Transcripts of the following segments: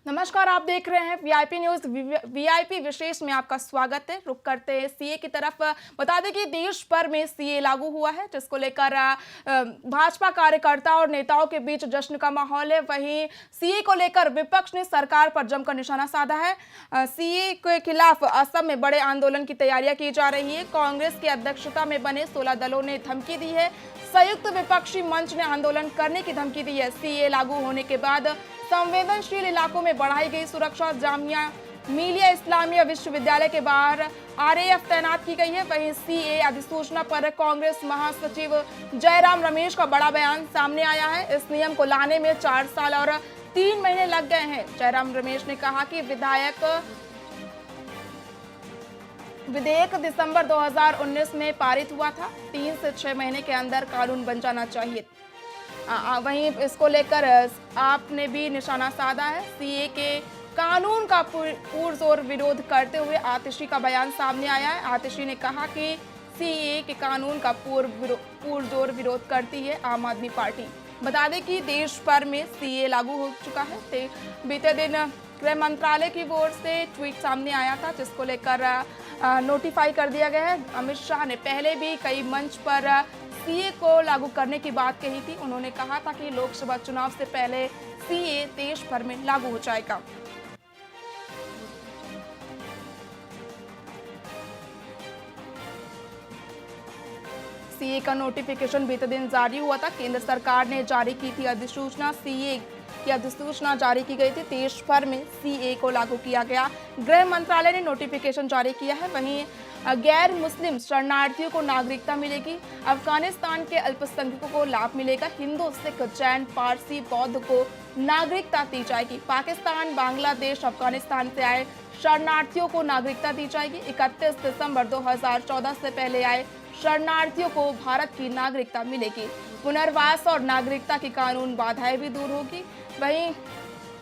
नमस्कार, आप देख रहे हैं वीआईपी न्यूज। वीआईपी विशेष में आपका स्वागत है। रुक करते हैं सीए की तरफ। बता दें कि देश भर में सीए लागू हुआ है, जिसको लेकर भाजपा कार्यकर्ता और नेताओं के बीच जश्न का माहौल है। वहीं सीए को लेकर विपक्ष ने सरकार पर जमकर निशाना साधा है। सीए के खिलाफ असम में बड़े आंदोलन की तैयारियां की जा रही है। कांग्रेस की अध्यक्षता में बने 16 दलों ने धमकी दी है। संयुक्त विपक्षी मंच ने आंदोलन करने की धमकी दी है। सीए लागू होने के बाद संवेदनशील इलाकों में बढ़ाई गई सुरक्षा। जामिया मिलिया इस्लामिया विश्वविद्यालय के बाहर आरएएफ तैनात की गई है। वहीं सीए अधिसूचना पर कांग्रेस महासचिव जयराम रमेश का बड़ा बयान सामने आया है। इस नियम को लाने में 4 साल और 3 महीने लग गए हैं। जयराम रमेश ने कहा कि विधेयक दिसंबर 2019 में पारित हुआ था। 3 से 6 महीने के अंदर कानून बन जाना चाहिए। वहीं इसको लेकर आपने भी निशाना साधा है। सीए के कानून का पुरजोर विरोध करते हुए आतिशी का बयान सामने आया है। आतिशी ने कहा कि सीए के कानून का पुरजोर विरोध करती है आम आदमी पार्टी। बता दें कि देश भर में सीए लागू हो चुका है। बीते दिन गृह मंत्रालय की ओर से ट्वीट सामने आया था, जिसको लेकर नोटिफाई कर दिया गया है। अमित शाह ने पहले भी कई मंच पर सीए को लागू करने की बात कही थी। उन्होंने कहा था कि लोकसभा चुनाव से पहले सीए देश भर में लागू हो जाएगा। सीए का नोटिफिकेशन बीते दिन जारी हुआ था। केंद्र सरकार ने जारी की थी अधिसूचना। सीए की अधिसूचना जारी की गई थी। देश भर में सीए को लागू किया गया। गृह मंत्रालय ने नोटिफिकेशन जारी किया है। वहीं गैर मुस्लिम शरणार्थियों को नागरिकता मिलेगी। अफगानिस्तान के अल्पसंख्यकों को लाभ मिलेगा। हिंदू, सिख, जैन, पारसी, बौद्ध को नागरिकता दी जाएगी। पाकिस्तान, बांग्लादेश, अफगानिस्तान से आए शरणार्थियों को नागरिकता दी जाएगी। 31 दिसंबर 2014 से पहले आए शरणार्थियों को भारत की नागरिकता मिलेगी। पुनर्वास और नागरिकता की कानून बाधाएं भी दूर होगी। वहीं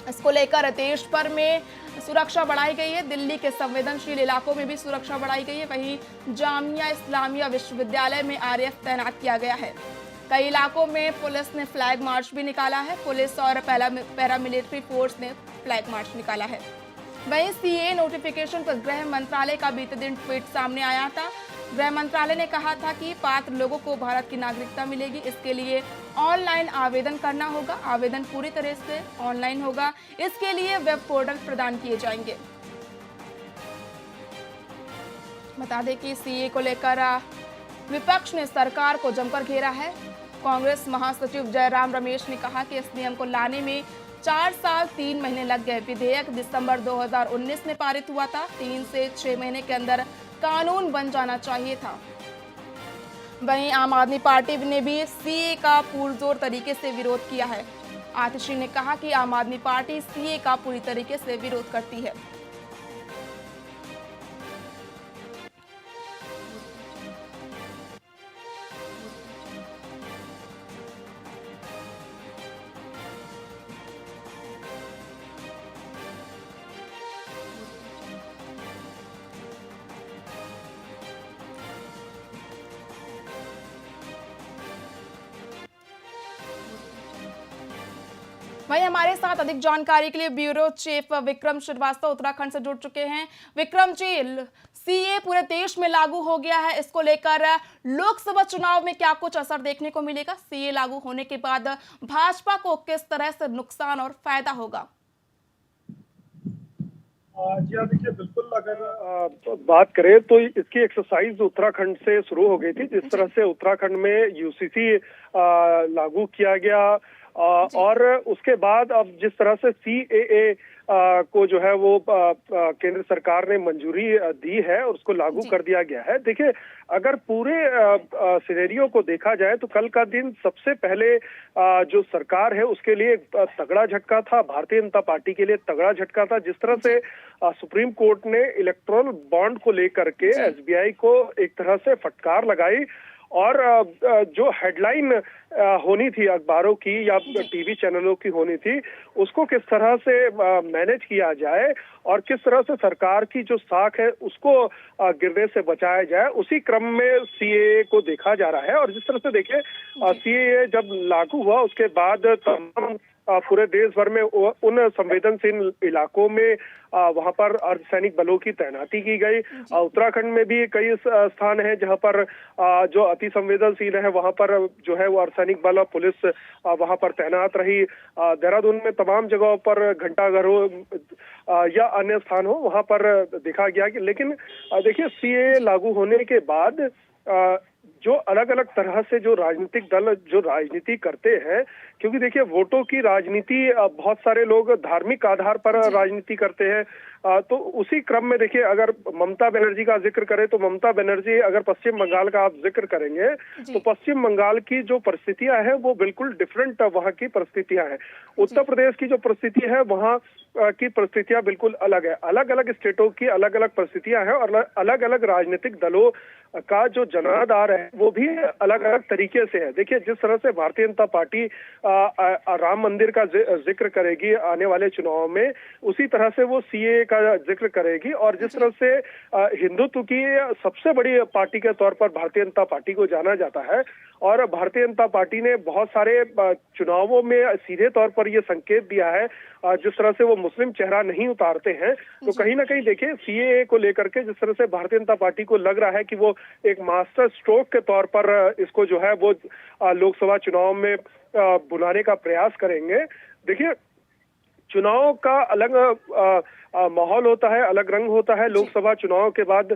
इसको लेकर देश भर में सुरक्षा बढ़ाई गई है। दिल्ली के संवेदनशील इलाकों में भी सुरक्षा बढ़ाई गई है। वहीं जामिया इस्लामिया विश्वविद्यालय में आरएएफ तैनात किया गया है। कई इलाकों में पुलिस ने फ्लैग मार्च भी निकाला है। पुलिस और पैरामिलिट्री फोर्स ने फ्लैग मार्च निकाला है। वहीं सीए नोटिफिकेशन पर गृह मंत्रालय का बीते दिन ट्वीट सामने आया था। गृह मंत्रालय ने कहा था कि पात्र लोगों को भारत की नागरिकता मिलेगी। इसके लिए ऑनलाइन आवेदन करना होगा। आवेदन पूरी तरह से ऑनलाइन होगा। इसके लिए वेब पोर्टल प्रदान किए जाएंगे। बता दें कि सीए को लेकर विपक्ष ने सरकार को जमकर घेरा है। कांग्रेस महासचिव जयराम रमेश ने कहा कि इस नियम को लाने में 4 साल 3 महीने लग गए। विधेयक दिसंबर 2019 में पारित हुआ था। 3 से 6 महीने के अंदर कानून बन जाना चाहिए था। वहीं आम आदमी पार्टी ने भी सीए का पुरजोर तरीके से विरोध किया है। आतिशी ने कहा कि आम आदमी पार्टी सीए का पूरी तरीके से विरोध करती है। वहीं हमारे साथ अधिक जानकारी के लिए ब्यूरो चीफ विक्रम श्रीवास्तव उत्तराखंड से जुड़ चुके हैं। विक्रम जी, सीए पूरे देश में लागू हो गया है। इसको लेकर लोकसभा चुनाव में क्या कुछ असर देखने को मिलेगा? सीए लागू होने के बाद भाजपा को किस तरह से नुकसान और फायदा होगा? जी हाँ, देखिए बिल्कुल, अगर बात करें तो इसकी एक्सरसाइज उत्तराखंड से शुरू हो गई थी। जिस तरह से उत्तराखंड में यूसीसी लागू किया गया और उसके बाद अब जिस तरह से सीएए को जो है वो केंद्र सरकार ने मंजूरी दी है और उसको लागू कर दिया गया है। देखिए, अगर पूरे सिनेरियो को देखा जाए तो कल का दिन सबसे पहले जो सरकार है उसके लिए तगड़ा झटका था। भारतीय जनता पार्टी के लिए तगड़ा झटका था। जिस तरह से सुप्रीम कोर्ट ने इलेक्टोरल बॉन्ड को लेकर के एसबीआई को एक तरह से फटकार लगाई और जो हेडलाइन होनी थी अखबारों की या टीवी चैनलों की होनी थी, उसको किस तरह से मैनेज किया जाए और किस तरह से सरकार की जो साख है उसको गिरने से बचाया जाए, उसी क्रम में सीएए को देखा जा रहा है। और जिस तरह से देखिए, सीएए जब लागू हुआ उसके बाद तमाम पूरे देश भर में उन संवेदनशील इलाकों में वहां पर अर्धसैनिक बलों की तैनाती की गई। उत्तराखंड में भी कई स्थान हैं जहां पर जो अति संवेदनशील है वहां पर जो है वो अर्धसैनिक बल और पुलिस वहां पर तैनात रही। देहरादून में तमाम जगहों पर घंटाघर हो या अन्य स्थान हो वहां पर देखा गया कि लेकिन देखिए सीएए लागू होने के बाद जो अलग अलग तरह से जो राजनीतिक दल जो राजनीति करते हैं, क्योंकि देखिए वोटों की राजनीति बहुत सारे लोग धार्मिक आधार पर राजनीति करते हैं, तो उसी क्रम में देखिए अगर ममता बनर्जी का जिक्र करें तो ममता बनर्जी, अगर पश्चिम बंगाल का आप जिक्र करेंगे तो पश्चिम बंगाल की जो परिस्थितियां हैं वो बिल्कुल डिफरेंट वहां की परिस्थितियां हैं। उत्तर प्रदेश की जो परिस्थिति है वहां की परिस्थितियां बिल्कुल अलग है। अलग अलग स्टेटों की अलग अलग परिस्थितियां हैं और अलग अलग राजनीतिक दलों का जो जनाधार है वो भी अलग अलग तरीके से है। देखिए जिस तरह से भारतीय जनता पार्टी राम मंदिर का जिक्र करेगी आने वाले चुनाव में, उसी तरह से वो सीएए का जिक्र करेगी। और जिस तरह से हिंदुत्व की सबसे बड़ी पार्टी के तौर पर भारतीय जनता पार्टी को जाना जाता है और भारतीय जनता पार्टी ने बहुत सारे चुनावों में सीधे तौर पर ये संकेत दिया है, जिस तरह से वो मुस्लिम चेहरा नहीं उतारते हैं, तो कहीं ना कहीं देखिए सीएए को लेकर के जिस तरह से भारतीय जनता पार्टी को लग रहा है कि वो एक मास्टर स्ट्रोक के तौर पर इसको जो है वो लोकसभा चुनाव में बुलाने का प्रयास करेंगे। देखिए चुनाव का अलग माहौल होता है, अलग रंग होता है। लोकसभा चुनाव के बाद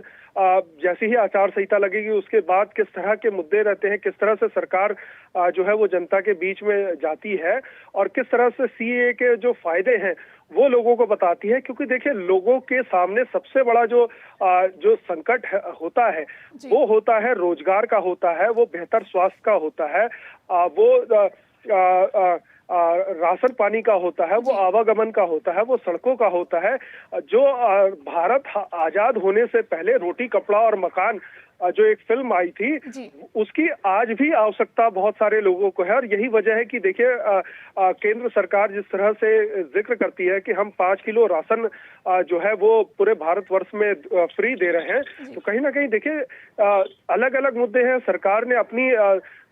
जैसी ही आचार संहिता लगेगी उसके बाद किस तरह के मुद्दे रहते हैं, किस तरह से सरकार जो है वो जनता के बीच में जाती है और किस तरह से सीएए के जो फायदे हैं वो लोगों को बताती है। क्योंकि देखिए लोगों के सामने सबसे बड़ा जो संकट होता है वो होता है रोजगार का, होता है वो बेहतर स्वास्थ्य का, होता है वो राशन पानी का होता है, वो आवागमन का होता है, वो सड़कों का होता है। जो भारत आजाद होने से पहले रोटी कपड़ा और मकान जो एक फिल्म आई थी उसकी आज भी आवश्यकता बहुत सारे लोगों को है। और यही वजह है कि देखिए केंद्र सरकार जिस तरह से जिक्र करती है कि हम 5 किलो राशन जो है वो पूरे भारतवर्ष में फ्री दे रहे हैं, तो कहीं ना कहीं देखिए अलग अलग मुद्दे हैं। सरकार ने अपनी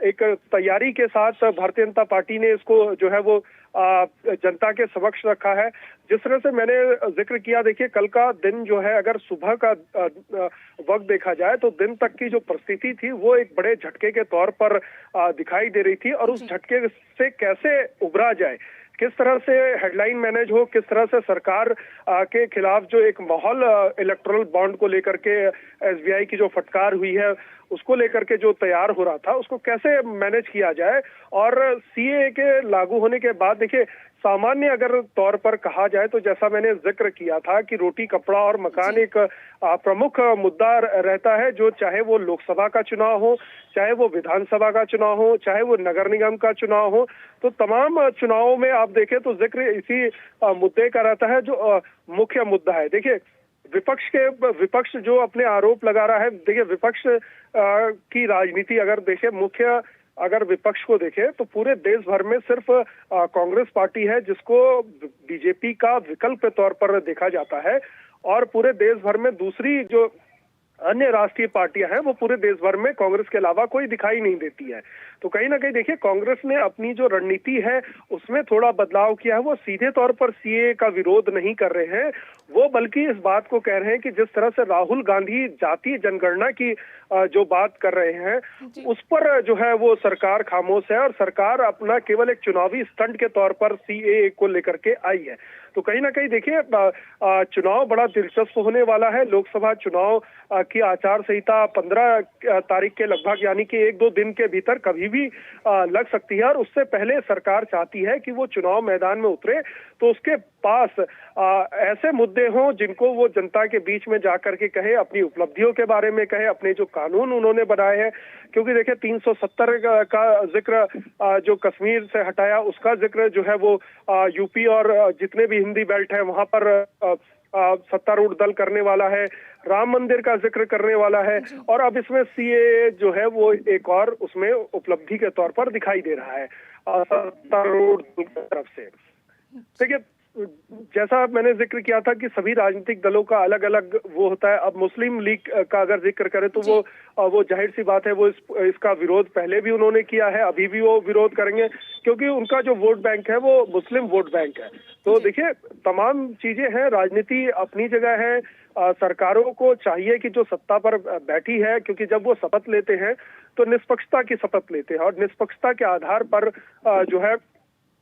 एक तैयारी के साथ भारतीय जनता पार्टी ने इसको जो है वो जनता के समक्ष रखा है। जिस तरह से मैंने जिक्र किया, देखिए कल का दिन जो है अगर सुबह का वक्त देखा जाए तो दिन तक की जो परिस्थिति थी वो एक बड़े झटके के तौर पर दिखाई दे रही थी। और उस झटके से कैसे उबरा जाए, किस तरह से हेडलाइन मैनेज हो, किस तरह से सरकार के खिलाफ जो एक माहौल इलेक्टोरल बॉन्ड को लेकर के एसबीआई की जो फटकार हुई है उसको लेकर के जो तैयार हो रहा था उसको कैसे मैनेज किया जाए। और सीएए के लागू होने के बाद देखिए सामान्य अगर तौर पर कहा जाए तो जैसा मैंने जिक्र किया था कि रोटी कपड़ा और मकान एक प्रमुख मुद्दा रहता है, जो चाहे वो लोकसभा का चुनाव हो, चाहे वो विधानसभा का चुनाव हो, चाहे वो नगर निगम का चुनाव हो, तो तमाम चुनावों में आप देखें तो जिक्र इसी मुद्दे का रहता है जो मुख्य मुद्दा है। देखिए विपक्ष जो अपने आरोप लगा रहा है, देखिए विपक्ष की राजनीति अगर देखें, मुख्य अगर विपक्ष को देखें तो पूरे देश भर में सिर्फ कांग्रेस पार्टी है जिसको बीजेपी का विकल्प के तौर पर देखा जाता है। और पूरे देश भर में दूसरी जो अन्य राष्ट्रीय पार्टियां हैं वो पूरे देश भर में कांग्रेस के अलावा कोई दिखाई नहीं देती है। तो कहीं ना कहीं देखिए कांग्रेस ने अपनी जो रणनीति है उसमें थोड़ा बदलाव किया है। वो सीधे तौर पर सीएए का विरोध नहीं कर रहे हैं, वो बल्कि इस बात को कह रहे हैं कि जिस तरह से राहुल गांधी जातीय जनगणना की जो बात कर रहे हैं उस पर जो है वो सरकार खामोश है और सरकार अपना केवल एक चुनावी स्टंट के तौर पर सीएए को लेकर के आई है। तो कहीं ना कहीं देखिए चुनाव बड़ा दिलचस्प होने वाला है। लोकसभा चुनाव की आचार संहिता 15 तारीख के लगभग यानी कि 1-2 दिन के भीतर कभी भी लग सकती है। और उससे पहले सरकार चाहती है कि वो चुनाव मैदान में उतरे तो उसके पास ऐसे मुद्दे हों जिनको वो जनता के बीच में जाकर के कहे, अपनी उपलब्धियों के बारे में कहे, अपने जो कानून उन्होंने बनाए हैं। क्योंकि देखिए 370 का जिक्र जो कश्मीर से हटाया उसका जिक्र जो है वो यूपी और जितने भी हिंदी बेल्ट है वहां पर सत्तारूढ़ दल करने वाला है, राम मंदिर का जिक्र करने वाला है। और अब इसमें सीएए जो है वो एक और उसमें उपलब्धि के तौर पर दिखाई दे रहा है सत्तारूढ़ दल की तरफ से। देखिए जैसा मैंने जिक्र किया था कि सभी राजनीतिक दलों का अलग अलग वो होता है। अब मुस्लिम लीग का अगर जिक्र करें तो वो जाहिर सी बात है, वो इसका विरोध पहले भी उन्होंने किया है, अभी भी वो विरोध करेंगे, क्योंकि उनका जो वोट बैंक है वो मुस्लिम वोट बैंक है। तो देखिए, तमाम चीजें हैं, राजनीति अपनी जगह है। सरकारों को चाहिए कि जो सत्ता पर बैठी है, क्योंकि जब वो शपथ लेते हैं तो निष्पक्षता की शपथ लेते हैं, और निष्पक्षता के आधार पर जो है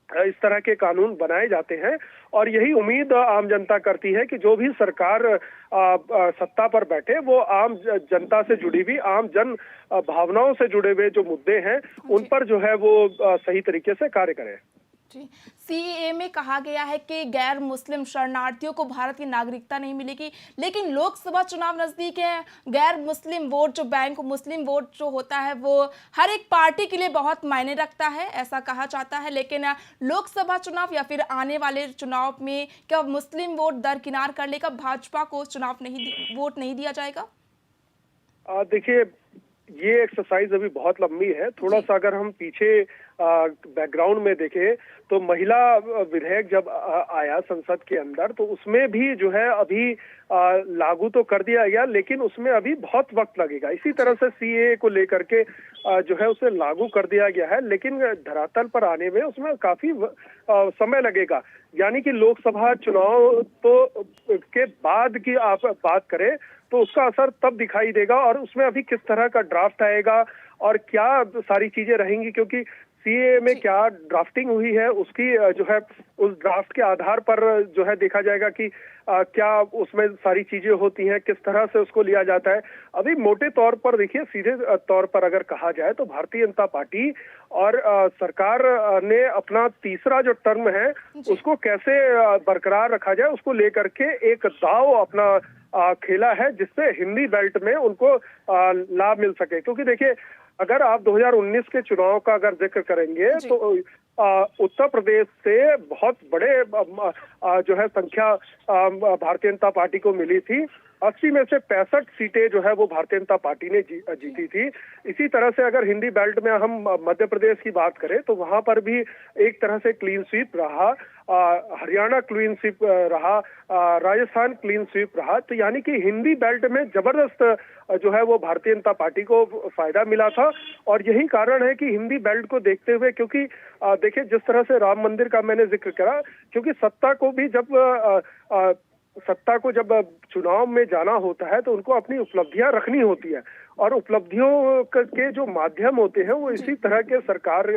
इस तरह के कानून बनाए जाते हैं। और यही उम्मीद आम जनता करती है कि जो भी सरकार सत्ता पर बैठे वो आम जनता से जुड़ी हुई, आम जन भावनाओं से जुड़े हुए जो मुद्दे हैं उन पर जो है वो सही तरीके से कार्य करें। जी, सीएए में कहा गया है कि गैर मुस्लिम शरणार्थियों को भारत की नागरिकता नहीं मिलेगी, लेकिन लोकसभा चुनाव नजदीक है। गैर मुस्लिम वोट जो बैंक, मुस्लिम वोट जो होता है वो हर एक पार्टी के लिए बहुत मायने रखता है, ऐसा कहा जाता है। लेकिन लोकसभा चुनाव या फिर आने वाले चुनाव में क्या मुस्लिम वोट दरकिनार कर लेगा, भाजपा को वोट नहीं दिया जाएगा? देखिए, ये एक्सरसाइज अभी बहुत लंबी है। थोड़ा सा अगर हम पीछे बैकग्राउंड में देखें तो महिला विधेयक जब आया संसद के अंदर, तो उसमें भी जो है अभी लागू तो कर दिया गया, लेकिन उसमें अभी बहुत वक्त लगेगा। इसी तरह से सीएए को लेकर के जो है उसे लागू कर दिया गया है, लेकिन धरातल पर आने में उसमें काफी समय लगेगा। यानी कि लोकसभा चुनाव तो के बाद की आप बात करें तो उसका असर तब दिखाई देगा, और उसमें अभी किस तरह का ड्राफ्ट आएगा और क्या सारी चीजें रहेंगी, क्योंकि सीए में क्या ड्राफ्टिंग हुई है उसकी जो है उस ड्राफ्ट के आधार पर जो है देखा जाएगा कि क्या उसमें सारी चीजें होती हैं, किस तरह से उसको लिया जाता है। अभी मोटे तौर पर देखिए, सीधे तौर पर अगर कहा जाए तो भारतीय जनता पार्टी और सरकार ने अपना तीसरा जो टर्म है उसको कैसे बरकरार रखा जाए, उसको लेकर के एक दांव अपना खेला है, जिससे हिंदी बेल्ट में उनको लाभ मिल सके। क्योंकि देखिए, अगर आप 2019 के चुनाव का अगर जिक्र करेंगे तो उत्तर प्रदेश से बहुत बड़े जो है संख्या भारतीय जनता पार्टी को मिली थी। 80 में से 65 सीटें जो है वो भारतीय जनता पार्टी ने जीती थी। इसी तरह से अगर हिंदी बेल्ट में हम मध्य प्रदेश की बात करें तो वहां पर भी एक तरह से क्लीन स्वीप रहा, हरियाणा क्लीन स्वीप रहा, राजस्थान क्लीन स्वीप रहा। तो यानी कि हिंदी बेल्ट में जबरदस्त जो है वो भारतीय जनता पार्टी को फायदा मिला था, और यही कारण है कि हिंदी बेल्ट को देखते हुए, क्योंकि देखिए जिस तरह से राम मंदिर का मैंने जिक्र करा, क्योंकि सत्ता को जब चुनाव में जाना होता है तो उनको अपनी उपलब्धियां रखनी होती है, और उपलब्धियों के जो माध्यम होते हैं वो इसी तरह के सरकार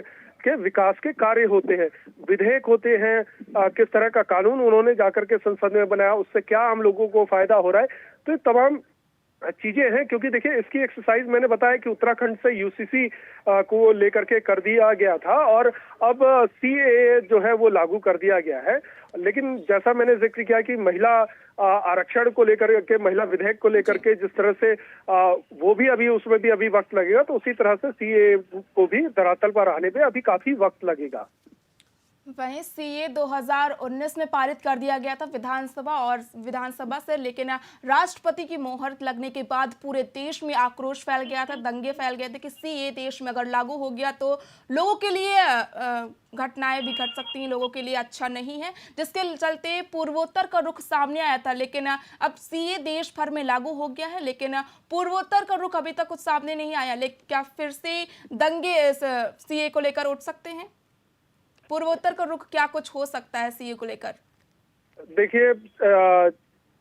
के विकास के कार्य होते हैं, विधेयक होते हैं, किस तरह का कानून उन्होंने जाकर के संसद में बनाया, उससे क्या आम लोगों को फायदा हो रहा है। तो ये तमाम चीजें हैं। क्योंकि देखिए, इसकी एक्सरसाइज मैंने बताया कि उत्तराखंड से यूसीसी को लेकर के कर दिया गया था, और अब सीएए जो है वो लागू कर दिया गया है। लेकिन जैसा मैंने जिक्र किया कि महिला आरक्षण को लेकर के, महिला विधेयक को लेकर के जिस तरह से वो भी अभी, उसमें भी अभी वक्त लगेगा, तो उसी तरह से सीएए को भी धरातल पर आने में अभी काफी वक्त लगेगा। वहीं सीए 2019 में पारित कर दिया गया था विधानसभा से, लेकिन राष्ट्रपति की मोहर लगने के बाद पूरे देश में आक्रोश फैल गया था, दंगे फैल गए थे कि सीए देश में अगर लागू हो गया तो लोगों के लिए घटनाएं भी घट सकती हैं, लोगों के लिए अच्छा नहीं है, जिसके चलते पूर्वोत्तर का रुख सामने आया था। लेकिन अब सीए देश भर में लागू हो गया है, लेकिन पूर्वोत्तर का रुख अभी तक कुछ सामने नहीं आया। लेकिन क्या फिर से दंगे सीए को लेकर उठ सकते हैं? पूर्वोत्तर का रुख क्या कुछ हो सकता है सीए को लेकर? देखिए,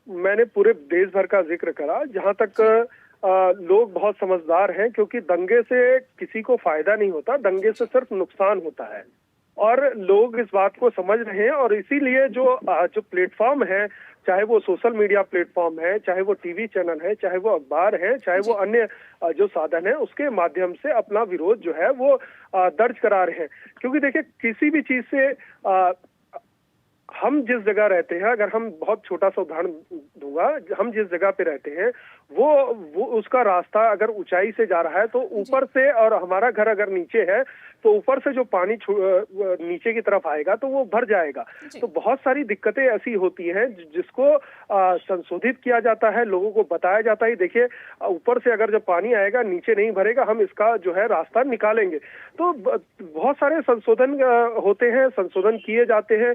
मैंने पूरे देश भर का जिक्र करा। जहां तक लोग बहुत समझदार हैं, क्योंकि दंगे से किसी को फायदा नहीं होता, दंगे से सिर्फ नुकसान होता है, और लोग इस बात को समझ रहे हैं। और इसीलिए जो प्लेटफॉर्म है, चाहे वो सोशल मीडिया प्लेटफॉर्म है, चाहे वो टीवी चैनल है, चाहे वो अखबार है, चाहे वो अन्य जो साधन है, उसके माध्यम से अपना विरोध जो है वो दर्ज करा रहे हैं। क्योंकि देखिए, किसी भी चीज से हम जिस जगह रहते हैं, अगर हम बहुत छोटा सा उदाहरण दूंगा, हम जिस जगह पे रहते हैं वो उसका रास्ता अगर ऊंचाई से जा रहा है तो ऊपर से, और हमारा घर अगर नीचे है तो ऊपर से जो पानी नीचे की तरफ आएगा तो वो भर जाएगा। तो बहुत सारी दिक्कतें ऐसी होती हैं जिसको संशोधित किया जाता है, लोगों को बताया जाता है, देखिए ऊपर से अगर जब पानी आएगा नीचे नहीं भरेगा, हम इसका जो है रास्ता निकालेंगे। तो बहुत सारे संशोधन होते हैं, संशोधन किए जाते हैं,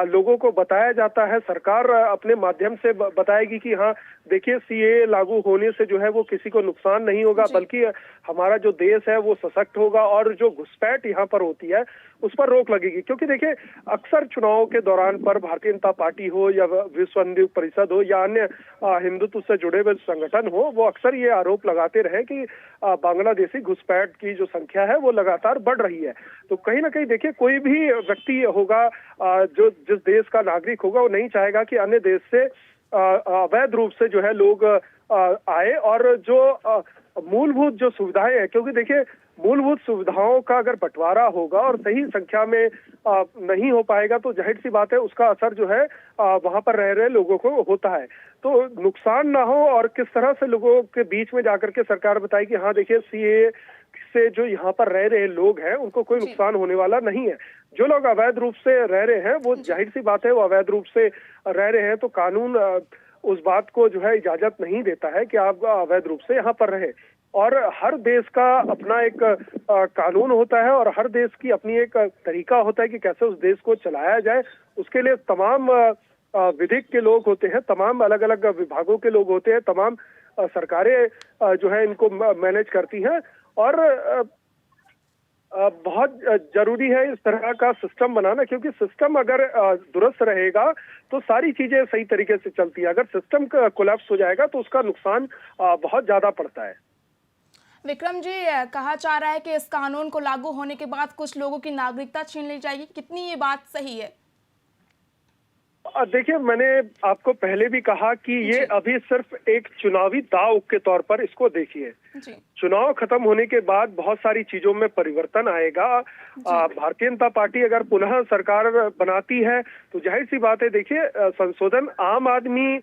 लोगों को बताया जाता है, सरकार अपने माध्यम से बताएगी कि हाँ देखिए सीए लागू होने से जो है वो किसी को नुकसान नहीं होगा, बल्कि हमारा जो देश है वो सशक्त होगा और जो घुसपैठ यहाँ पर होती है उस पर रोक लगेगी। क्योंकि देखिए अक्सर चुनाव के दौरान पर भारतीय जनता पार्टी हो या विश्व हिंदू परिषद हो या अन्य हिंदुत्व से जुड़े हुए संगठन हो, वो अक्सर ये आरोप लगाते रहे कि बांग्लादेशी घुसपैठ की जो संख्या है वो लगातार बढ़ रही है। तो कहीं ना कहीं देखिए कोई भी व्यक्ति होगा जो जिस देश का नागरिक होगा वो नहीं चाहेगा कि अन्य देश से अवैध रूप से जो है लोग आए, और जो मूलभूत जो सुविधाएं हैं, क्योंकि देखिए मूलभूत सुविधाओं का अगर बंटवारा होगा और सही संख्या में नहीं हो पाएगा तो जाहिर सी बात है उसका असर जो है वहां पर रह रहे लोगों को होता है। तो नुकसान ना हो और किस तरह से लोगों के बीच में जाकर के सरकार बताए कि हाँ देखिए सीए से जो यहाँ पर रह रहे लोग हैं उनको कोई नुकसान होने वाला नहीं है। जो लोग अवैध रूप से रह रहे हैं वो जाहिर सी बात है वो अवैध रूप से रह रहे हैं, तो कानून उस बात को जो है इजाजत नहीं देता है कि आप अवैध रूप से यहाँ पर रहे। और हर देश का अपना एक कानून होता है और हर देश की अपनी एक तरीका होता है कि कैसे उस देश को चलाया जाए। उसके लिए तमाम विधिक के लोग होते हैं, तमाम अलग अलग विभागों के लोग होते हैं, तमाम सरकारें जो है इनको मैनेज करती हैं, और बहुत जरूरी है इस तरह का सिस्टम बनाना, क्योंकि सिस्टम अगर दुरुस्त रहेगा तो सारी चीजें सही तरीके से चलती है। अगर सिस्टम कोलैप्स हो जाएगा तो उसका नुकसान बहुत ज्यादा पड़ता है। विक्रम जी, कहा जा रहा है कि इस कानून को लागू होने के बाद कुछ लोगों की नागरिकता छीन ली जाएगी, कितनी ये बात सही है? देखिए मैंने आपको पहले भी कहा कि ये अभी सिर्फ एक चुनावी दांव के तौर पर इसको देखिए। चुनाव खत्म होने के बाद बहुत सारी चीजों में परिवर्तन आएगा। भारतीय जनता पार्टी अगर पुनः सरकार बनाती है तो जाहिर सी बात है, देखिए संशोधन आम आदमी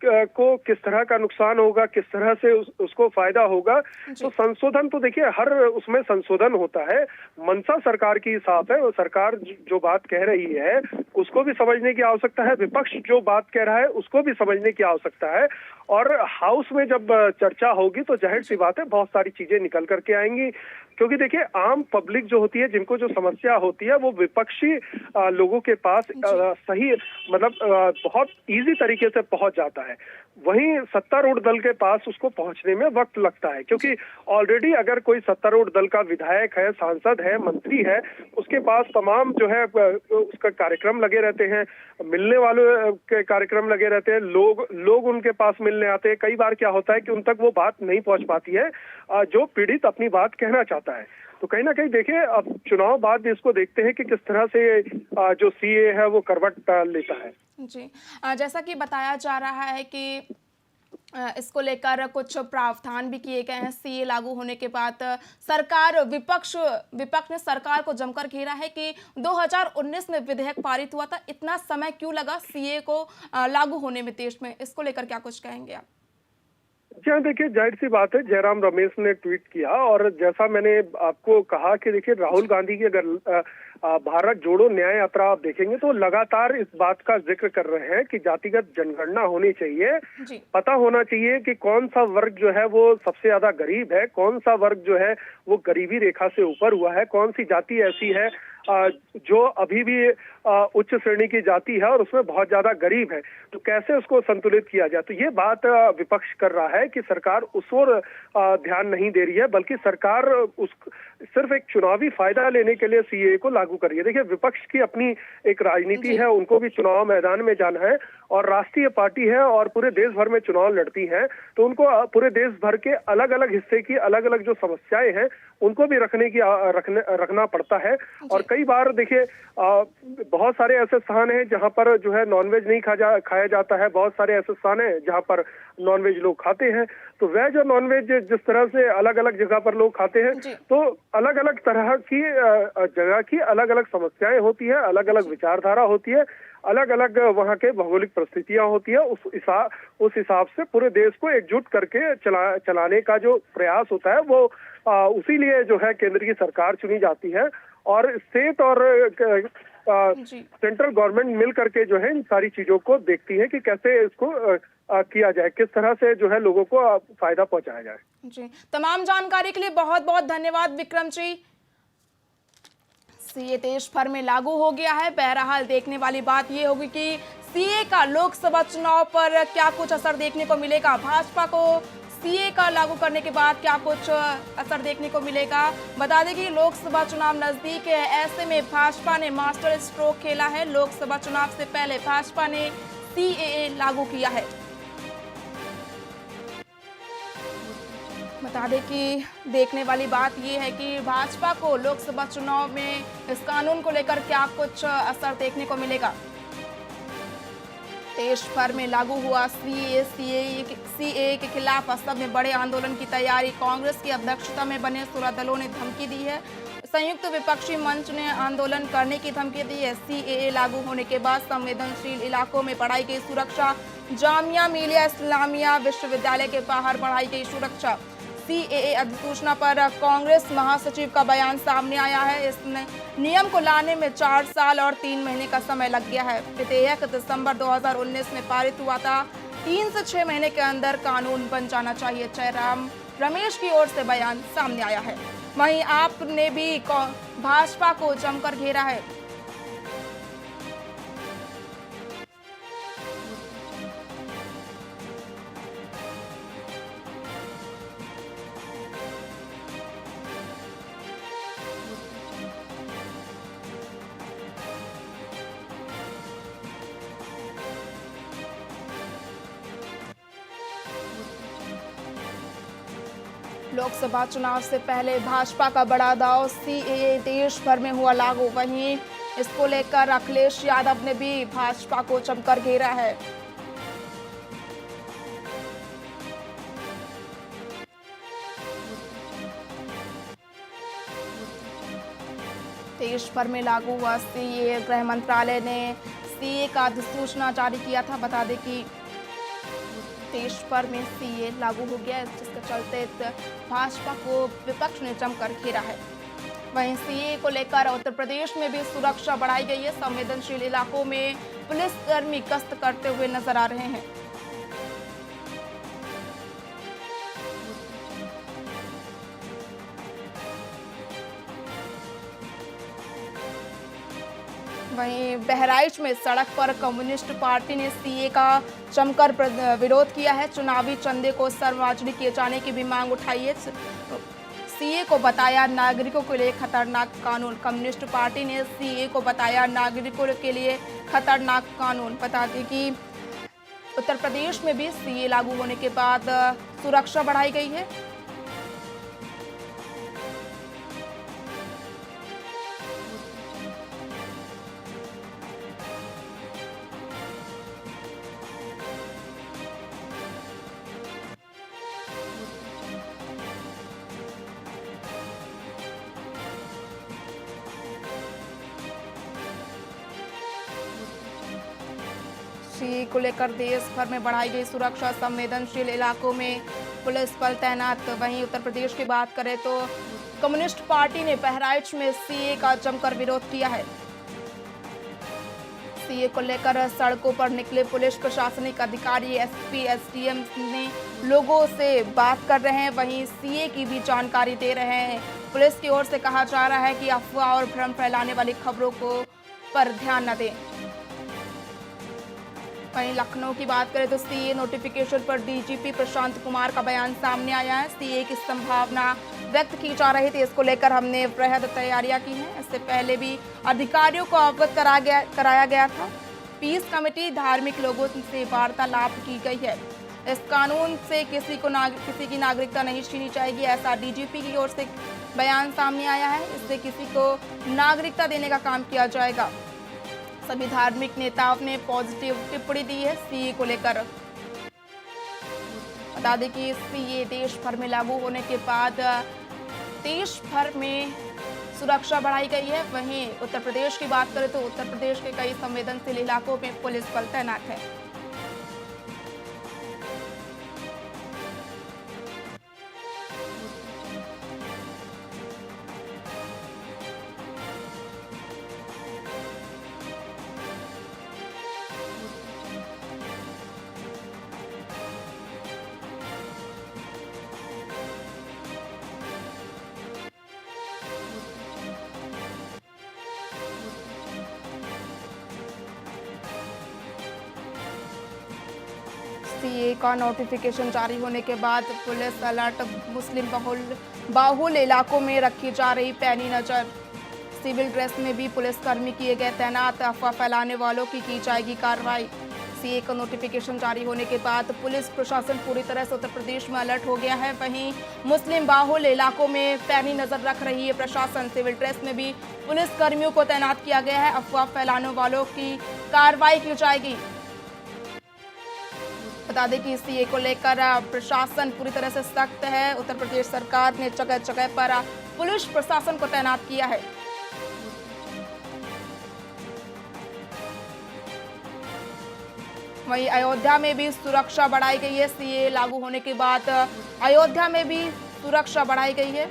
को किस तरह का नुकसान होगा, किस तरह से उसको फायदा होगा। तो संशोधन तो देखिए हर उसमें संशोधन होता है, मंशा सरकार की साफ है, वो सरकार जो बात कह रही है उसको भी समझने की आवश्यकता है, विपक्ष जो बात कह रहा है उसको भी समझने की आवश्यकता है। और हाउस में जब चर्चा होगी तो जाहिर सी बात है बहुत सारी चीजें निकल करके आएंगी, क्योंकि देखिए आम पब्लिक जो होती है, जिनको जो समस्या होती है वो विपक्षी लोगों के पास सही मतलब बहुत इजी तरीके से पहुंच जाता है। वहीं सत्तारूढ़ दल के पास उसको पहुंचने में वक्त लगता है, क्योंकि ऑलरेडी अगर कोई सत्तारूढ़ दल का विधायक है, सांसद है, मंत्री है, उसके पास तमाम जो है उसका कार्यक्रम लगे रहते हैं, मिलने वालों के कार्यक्रम लगे रहते हैं, लोग उनके पास मिलने आते हैं। कई बार क्या होता है कि उन तक वो बात नहीं पहुंच पाती है जो पीड़ित अपनी बात कहना चाहता है। तो कहीं ना कहीं देखिए अब चुनाव बाद इसको देखते हैं कि किस तरह से जो सीए है वो करवट लेता है। जी, जैसा कि बताया जा रहा है कि इसको लेकर कुछ प्रावधान भी किए गए हैं। सीए लागू होने के बाद सरकार विपक्ष ने सरकार को जमकर घेरा है कि 2019 में विधेयक पारित हुआ था, इतना समय क्यों लगा सीए को लागू होने में देश में? इसको लेकर क्या कुछ कहेंगे आप? जी हाँ, देखिए जाहिर सी बात है, जयराम रमेश ने ट्वीट किया और जैसा मैंने आपको कहा कि देखिए राहुल गांधी की अगर भारत जोड़ो न्याय यात्रा आप देखेंगे तो लगातार इस बात का जिक्र कर रहे हैं कि जातिगत जनगणना होनी चाहिए, पता होना चाहिए कि कौन सा वर्ग जो है वो सबसे ज्यादा गरीब है, कौन सा वर्ग जो है वो गरीबी रेखा से ऊपर हुआ है, कौन सी जाति ऐसी है जो अभी भी उच्च श्रेणी की जाति है और उसमें बहुत ज्यादा गरीब है, तो कैसे उसको संतुलित किया जाए। तो ये बात विपक्ष कर रहा है कि सरकार उस ओर ध्यान नहीं दे रही है, बल्कि सरकार सिर्फ एक चुनावी फायदा लेने के लिए सीए को लागू कर रही है। देखिए विपक्ष की अपनी एक राजनीति है, उनको भी चुनाव मैदान में जाना है और राष्ट्रीय पार्टी है और पूरे देश भर में चुनाव लड़ती है, तो उनको पूरे देश भर के अलग अलग हिस्से की अलग अलग जो समस्याएं हैं उनको भी रखना पड़ता है। और कई बार देखिए बहुत सारे ऐसे स्थान हैं जहां पर जो है नॉनवेज नहीं खाया जाता है, बहुत सारे ऐसे स्थान हैं जहां पर नॉनवेज लोग खाते हैं। तो वेज और नॉनवेज जिस तरह से अलग अलग जगह पर लोग खाते हैं, तो अलग अलग तरह की जगह की अलग अलग समस्याएं होती है, अलग अलग विचारधारा होती है, अलग अलग वहाँ के भौगोलिक परिस्थितियां होती है। उस हिसाब से पूरे देश को एकजुट करके चलाने का जो प्रयास होता है वो उसी लिए जो है केंद्र की सरकार चुनी जाती है, और स्टेट और सेंट्रल गवर्नमेंट मिल करके जो है इन सारी चीजों को देखती है कि कैसे इसको किया जाए, किस तरह से जो है लोगों को फायदा पहुंचाया जाए। जी, तमाम जानकारी के लिए बहुत बहुत धन्यवाद विक्रम जी। सीए देश भर में लागू हो गया है। बहरहाल देखने वाली बात ये होगी कि सीए का लोकसभा चुनाव पर क्या कुछ असर देखने को मिलेगा। भाजपा को सीए का लागू करने के बाद क्या कुछ असर देखने को मिलेगा। बता दें कि लोकसभा चुनाव नजदीक है, ऐसे में भाजपा ने मास्टर स्ट्रोक खेला है। लोकसभा चुनाव से पहले भाजपा ने सीएए लागू किया है। बता दें कि देखने वाली बात यह है कि भाजपा को लोकसभा चुनाव में इस कानून को लेकर क्या कुछ असर देखने को मिलेगा। देश भर में लागू हुआ सीएए के खिलाफ असम में बड़े आंदोलन की तैयारी। कांग्रेस की अध्यक्षता में बने 16 दलों ने धमकी दी है। संयुक्त विपक्षी मंच ने आंदोलन करने की धमकी दी है। सीएए लागू होने के बाद संवेदनशील इलाकों में बढ़ाई गई सुरक्षा। जामिया मिलिया इस्लामिया विश्वविद्यालय के बाहर बढ़ाई गई सुरक्षा। सीएए अधिसूचना पर कांग्रेस महासचिव का बयान सामने आया है। इस नियम को लाने में 4 साल और 3 महीने का समय लग गया है। विधेयक दिसंबर 2019 में पारित हुआ था। 3 से 6 महीने के अंदर कानून बन जाना चाहिए। जयराम रमेश की ओर से बयान सामने आया है। वहीं आपने भी भाजपा को जमकर घेरा है। लोकसभा चुनाव से पहले भाजपा का बड़ा दांव, सीएए देश भर में हुआ लागू। वहीं इसको लेकर अखिलेश यादव ने भी भाजपा को जमकर घेरा है। देश भर में लागू हुआ सीएए, गृह मंत्रालय ने सीएए का अधिसूचना जारी किया था। बता दें कि देश भर में सीए लागू हो गया है, जिसके चलते भाजपा को विपक्ष ने जमकर घेरा है। वहीं सीए को लेकर उत्तर प्रदेश में भी सुरक्षा बढ़ाई गई है। संवेदनशील इलाकों में पुलिसकर्मी गश्त करते हुए नजर आ रहे हैं। वहीं बहराइच में सड़क पर कम्युनिस्ट पार्टी ने सीए का जमकर विरोध किया है। चुनावी चंदे को सार्वजनिक किए जाने की भी मांग उठाई है। सीए को बताया नागरिकों के लिए खतरनाक कानून। कम्युनिस्ट पार्टी ने सीए को बताया नागरिकों के लिए खतरनाक कानून। बता दें कि उत्तर प्रदेश में भी सीए लागू होने के बाद सुरक्षा बढ़ाई गई है। सीए को लेकर देश भर में बढ़ाई गई सुरक्षा। संवेदनशील इलाकों में पुलिस बल तैनात। वहीं उत्तर प्रदेश की बात करें तो कम्युनिस्ट पार्टी ने बहराइच में सीए का जमकर विरोध किया है। सीए को लेकर सड़कों पर निकले पुलिस प्रशासनिक अधिकारी, एसपी, एसडीएम ने लोगों से बात कर रहे हैं। वहीं सीए की भी जानकारी दे रहे हैं। पुलिस की ओर से कहा जा रहा है कि अफवाह और भ्रम फैलाने वाली खबरों को पर ध्यान न दें। वहीं लखनऊ की बात करें तो सीए नोटिफिकेशन पर डीजीपी प्रशांत कुमार का बयान सामने आया है। सीए की संभावना व्यक्त की जा रही थी, इसको लेकर हमने वृहद तैयारियां की हैं। इससे पहले भी अधिकारियों को अवगत कराया गया था। पीस कमेटी धार्मिक लोगों से वार्तालाप की गई है। इस कानून से किसी की नागरिकता नहीं छीनी जाएगी, ऐसा डीजीपी की ओर से बयान सामने आया है। इससे किसी को नागरिकता देने का काम किया जाएगा। सभी धार्मिक नेताओं ने पॉजिटिव टिप्पणी दी है सीए को लेकर। बता दें कि सीए देश भर में लागू होने के बाद देश भर में सुरक्षा बढ़ाई गई है। वहीं उत्तर प्रदेश की बात करें तो उत्तर प्रदेश के कई संवेदनशील इलाकों में पुलिस बल तैनात है। सीए का नोटिफिकेशन जारी होने के बाद पुलिस अलर्ट। मुस्लिम बाहुल इलाकों में रखी जा रही पैनी नजर। सिविल ड्रेस में भी पुलिसकर्मी किए गए तैनात। अफवाह फैलाने वालों की जाएगी कार्रवाई। सीए का नोटिफिकेशन जारी होने के बाद पुलिस प्रशासन पूरी तरह से उत्तर प्रदेश में अलर्ट हो गया है। वहीं मुस्लिम बाहुल इलाकों में पैनी नजर रख रही है प्रशासन। सिविल ड्रेस में भी पुलिसकर्मियों को तैनात किया गया है। अफवाह फैलाने वालों की कार्रवाई की जाएगी। बता दें कि सीए को लेकर प्रशासन पूरी तरह से सख्त है। उत्तर प्रदेश सरकार ने जगह जगह पर पुलिस प्रशासन को तैनात किया है। वहीं अयोध्या में भी सुरक्षा बढ़ाई गई है। सीए लागू होने के बाद अयोध्या में भी सुरक्षा बढ़ाई गई है।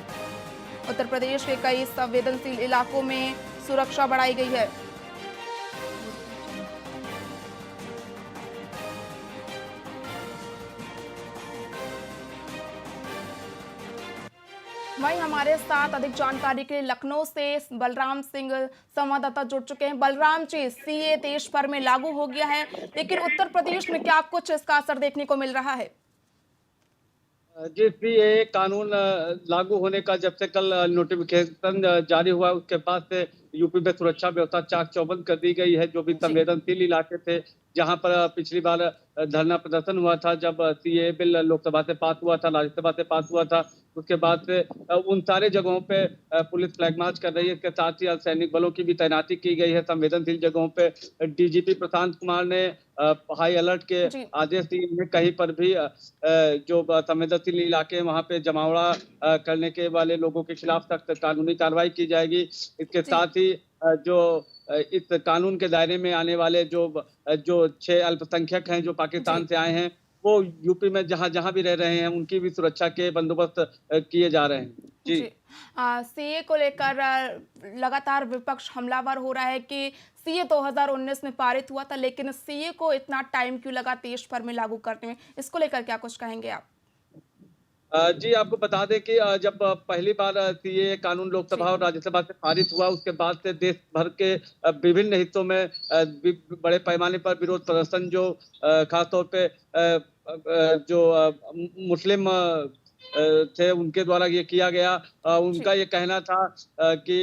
उत्तर प्रदेश के कई संवेदनशील इलाकों में सुरक्षा बढ़ाई गई है। वहीं हमारे साथ अधिक जानकारी के लिए लखनऊ से बलराम सिंह संवाददाता जुड़ चुके हैं। बलराम जी, सीए देश भर में लागू हो गया है, लेकिन उत्तर प्रदेश में क्या कुछ इसका असर देखने को मिल रहा है? जी, सीए कानून लागू होने का जब से कल नोटिफिकेशन जारी हुआ उसके बाद से यूपी में सुरक्षा व्यवस्था चाक चौबंद कर दी गई है। जो भी संवेदनशील इलाके थे, जहां पर पिछली बार धरना प्रदर्शन हुआ था, जब सीए बिल लोकसभा से पास हुआ था, राज्यसभा से पास हुआ था, उसके बाद से उन सारे जगहों पे पुलिस फ्लैग मार्च कर रही है। इसके साथ ही अर्धसैनिक बलों की भी तैनाती की गई है। संवेदनशील जगहों पे डीजीपी प्रशांत कुमार ने हाई अलर्ट के आदेश दिए हैं। कहीं पर भी जो संवेदनशील इलाके हैं वहां पे जमावड़ा करने के वाले लोगों के खिलाफ सख्त कानूनी कार्रवाई की जाएगी। इसके साथ ही जो इस कानून के दायरे में आने वाले जो 6 अल्पसंख्यक हैं जो पाकिस्तान से आए हैं, वो यूपी में जहां भी रह रहे हैं उनकी भी सुरक्षा के बंदोबस्त किए जा रहे हैं। जी, सीए को लेकर लगातार विपक्ष हमलावर हो रहा है कि सीए 2019 में पारित हुआ था, लेकिन सीए को इतना टाइम क्यों लगा देश भर में लागू करने में? इसको लेकर क्या कुछ कहेंगे आप? जी, आपको बता दें कि जब पहली बार सीए कानून लोकसभा और राज्यसभा से पारित हुआ, उसके बाद से देश भर के विभिन्न हिस्सों में बड़े पैमाने पर विरोध प्रदर्शन जो खासतौर पे जो मुस्लिम थे उनके द्वारा ये किया गया। उनका ये कहना था कि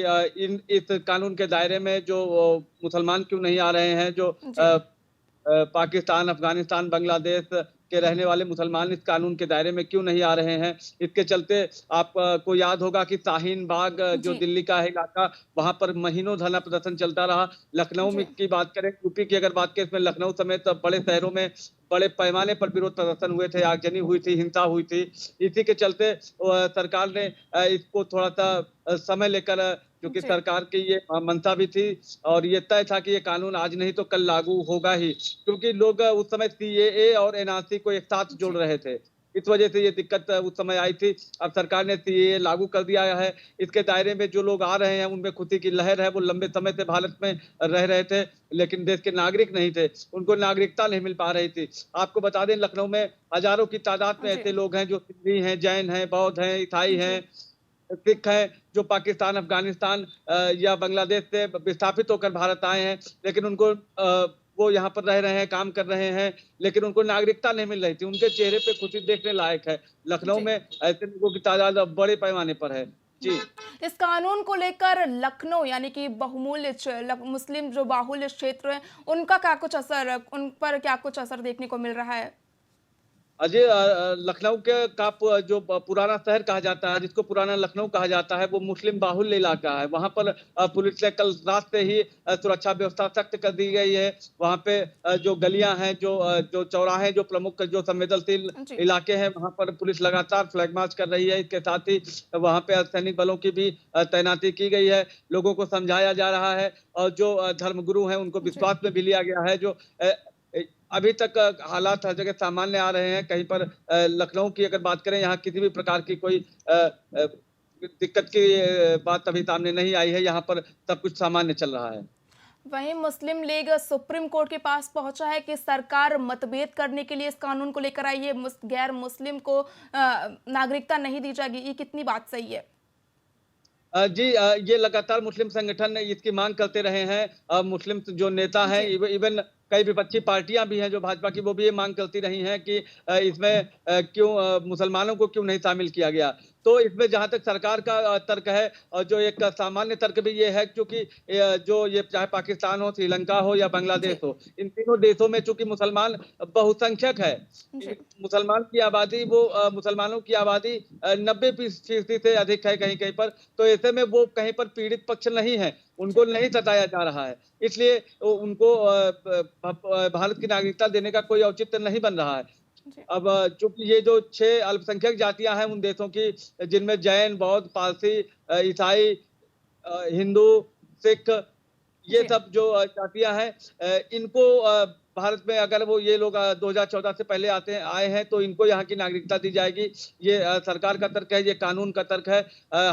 इस कानून के दायरे में जो मुसलमान क्यों नहीं आ रहे हैं, जो पाकिस्तान, अफगानिस्तान, बांग्लादेश के रहने वाले मुसलमान इस कानून के दायरे में क्यों नहीं आ रहे हैं। इसके चलते आपको याद होगा कि शाहीन बाग जो दिल्ली का है इलाका, वहां पर महीनों धरना प्रदर्शन चलता रहा। लखनऊ में की बात करें, यूपी की अगर बात करें, इसमें लखनऊ समेत बड़े शहरों में बड़े पैमाने पर विरोध प्रदर्शन हुए थे, आगजनी हुई थी, हिंसा हुई थी। इसी के चलते सरकार ने इसको थोड़ा सा समय लेकर, क्योंकि सरकार की ये मंशा भी थी और ये तय था कि ये कानून आज नहीं तो कल लागू होगा ही, क्योंकि लोग उस समय सीएए और एनआरसी को एक साथ जोड़ रहे थे। इस वजह से ये दिक्कत उस समय आई थी। अब सरकार ने सीएए लागू कर दिया है। इसके दायरे में जो लोग आ रहे हैं उनमें खुशी की लहर है। वो लंबे समय से भारत में रह रहे थे, लेकिन देश के नागरिक नहीं थे, उनको नागरिकता नहीं मिल पा रही थी। आपको बता दें, लखनऊ में हजारों की तादाद में ऐसे लोग हैं जो सिंधी हैं, जैन हैं, बौद्ध हैं, ईसाई हैं, सिख हैं, जो पाकिस्तान, अफगानिस्तान या बांग्लादेश से विस्थापित होकर भारत आए हैं, लेकिन उनको वो यहाँ पर रह रहे हैं, काम कर रहे हैं, लेकिन उनको नागरिकता नहीं मिल रही थी। उनके चेहरे पे खुशी देखने लायक है। लखनऊ में ऐसे लोगों की तादाद बड़े पैमाने पर है। जी, इस कानून को लेकर लखनऊ यानी कि बहुमूल्य मुस्लिम जो बाहुल्य क्षेत्र है, उनका क्या कुछ असर, उन पर क्या कुछ असर देखने को मिल रहा है? अजय, लखनऊ के जो पुराना शहर कहा जाता है, जिसको पुराना लखनऊ कहा जाता है, वो मुस्लिम बाहुल्य इलाका है। वहां पर पुलिस ने कल रात से ही सुरक्षा व्यवस्था सख्त कर दी गई है। वहां पे जो गलियां हैं, जो चौराहे, जो प्रमुख जो संवेदनशील जी। इलाके हैं, वहां पर पुलिस लगातार फ्लैग मार्च कर रही है। इसके साथ ही वहां पे अर्धसैनिक बलों की भी तैनाती की गई है। लोगों को समझाया जा रहा है और जो धर्मगुरु हैं उनको जी। विश्वास में भी लिया गया है। जो अभी तक हालात हर जगह सामान्य आ रहे हैं। कहीं पर लखनऊ की अगर बात करें, यहाँ किसी भी प्रकार की कोई दिक्कत की बात अभी सामने नहीं आई है। यहाँ पर सब कुछ सामान्य चल रहा है। वहीं मुस्लिम लीग सुप्रीम कोर्ट के पास पहुंचा है कि सरकार मतभेद करने के लिए इस कानून को लेकर आई है, गैर मुस्लिम को नागरिकता नहीं दी जाएगी। ये कितनी बात सही है? जी, ये लगातार मुस्लिम संगठन इसकी मांग करते रहे हैं। मुस्लिम जो नेता हैं, जी। इवन कई विपक्षी पार्टियां भी हैं जो भाजपा की, वो भी ये मांग करती रही हैं कि इसमें क्यों मुसलमानों को क्यों नहीं शामिल किया गया। तो इसमें जहां तक सरकार का तर्क है, और जो एक सामान्य तर्क भी ये है, क्योंकि जो ये चाहे पाकिस्तान हो, श्रीलंका हो या बांग्लादेश जी। हो, इन तीनों देशों में चूंकि मुसलमान बहुसंख्यक है। जी। मुसलमान की आबादी, मुसलमानों की आबादी 90% से अधिक है कहीं कहीं पर। तो ऐसे में वो कहीं पर पीड़ित पक्ष नहीं है, उनको नहीं सताया जा रहा है। इसलिए उनको भारत की नागरिकता देने का कोई औचित्य नहीं बन रहा है। जी। अब चूंकि ये जो 6 अल्पसंख्यक जातियां हैं उन देशों की, जिनमें जैन, बौद्ध, पारसी, ईसाई, हिंदू, सिख, ये जी। सब जो जातियां हैं, इनको भारत में अगर वो ये लोग 2014 से पहले आए हैं, तो इनको यहाँ की नागरिकता दी जाएगी। ये सरकार का तर्क है, ये कानून का तर्क है।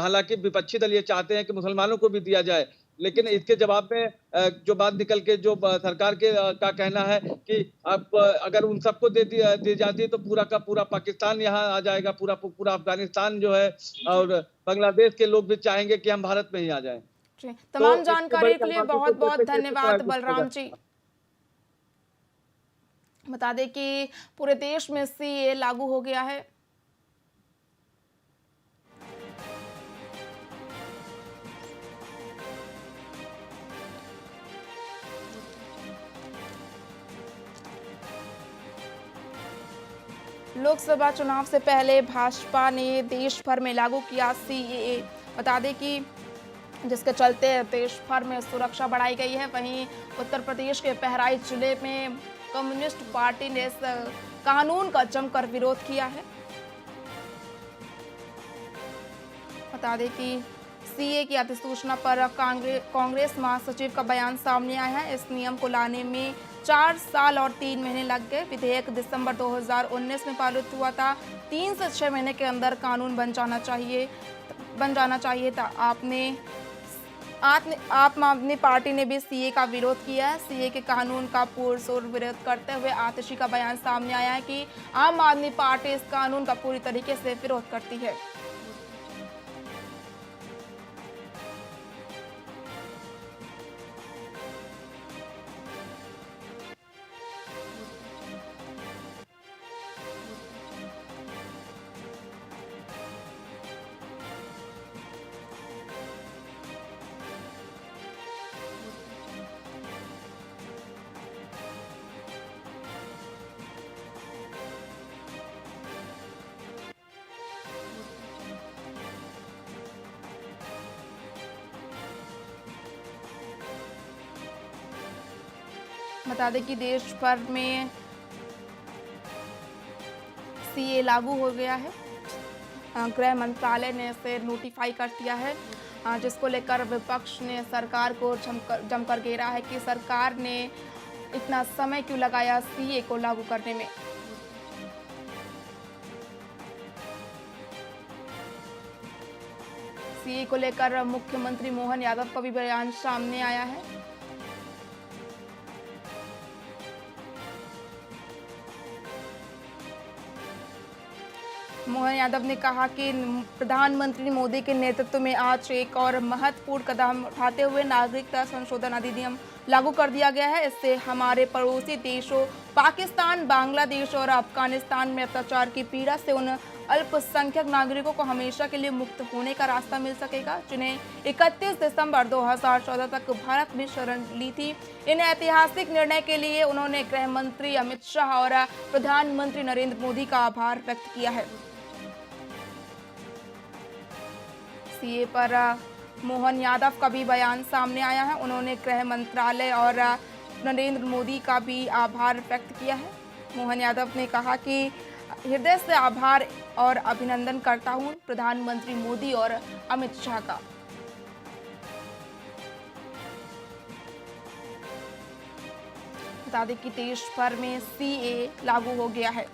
हालांकि विपक्षी दल ये चाहते हैं कि मुसलमानों को भी दिया जाए, लेकिन इसके जवाब में जो बात निकल के जो सरकार के का कहना है कि आप अगर उन सबको दी जाती है, तो पूरा का पूरा पाकिस्तान यहाँ आ जाएगा, पूरा अफगानिस्तान जो है, और बांग्लादेश के लोग भी चाहेंगे कि हम भारत में ही आ जाएं। जी। तो तमाम इतनी बड़ी जानकारी के लिए आबादी बहुत को बहुत कैसे धन्यवाद कुछ होगा। बलराम जी। बता दें कि पूरे देश में सीए लागू हो गया है। लोकसभा चुनाव से पहले भाजपा ने देश भर में लागू किया सीएए। बता दें कि जिसके चलते देश भर में सुरक्षा बढ़ाई गई है। वहीं उत्तर प्रदेश के बहराइच जिले में कम्युनिस्ट पार्टी ने इस कानून का जमकर विरोध किया है। बता दें कि सीए की अधिसूचना पर कांग्रेस महासचिव का बयान सामने आया है। इस नियम को लाने में 4 साल और 3 महीने लग गए। विधेयक दिसंबर 2019 में पारित हुआ था। 3 से 6 महीने के अंदर कानून बन जाना चाहिए था। आम आदमी पार्टी ने भी सीए का विरोध किया है। सीए के कानून का पुरजोर विरोध करते हुए आतिशी का बयान सामने आया है कि आम आदमी पार्टी इस कानून का पूरी तरीके से विरोध करती है। बता दें कि देश भर में सीए लागू हो गया है। गृह मंत्रालय ने इसे नोटिफाई कर दिया है, जिसको लेकर विपक्ष ने सरकार को जमकर घेरा है कि सरकार ने इतना समय क्यों लगाया सीए को लागू करने में। सीए को लेकर मुख्यमंत्री मोहन यादव का भी बयान सामने आया है। मोहन यादव ने कहा कि प्रधानमंत्री मोदी के नेतृत्व में आज एक और महत्वपूर्ण कदम उठाते हुए नागरिकता संशोधन अधिनियम लागू कर दिया गया है। इससे हमारे पड़ोसी देशों पाकिस्तान, बांग्लादेश और अफगानिस्तान में अत्याचार की पीड़ा से उन अल्पसंख्यक नागरिकों को हमेशा के लिए मुक्त होने का रास्ता मिल सकेगा, जिन्हें 31 दिसंबर 2014 तक भारत में शरण ली थी। इन ऐतिहासिक निर्णय के लिए उन्होंने गृह मंत्री अमित शाह और प्रधानमंत्री नरेंद्र मोदी का आभार व्यक्त किया है। सीए पर मोहन यादव का भी बयान सामने आया है। उन्होंने गृह मंत्रालय और नरेंद्र मोदी का भी आभार व्यक्त किया है। मोहन यादव ने कहा कि हृदय से आभार और अभिनंदन करता हूं प्रधानमंत्री मोदी और अमित शाह का। बता दें कि देश भर में सीए लागू हो गया है।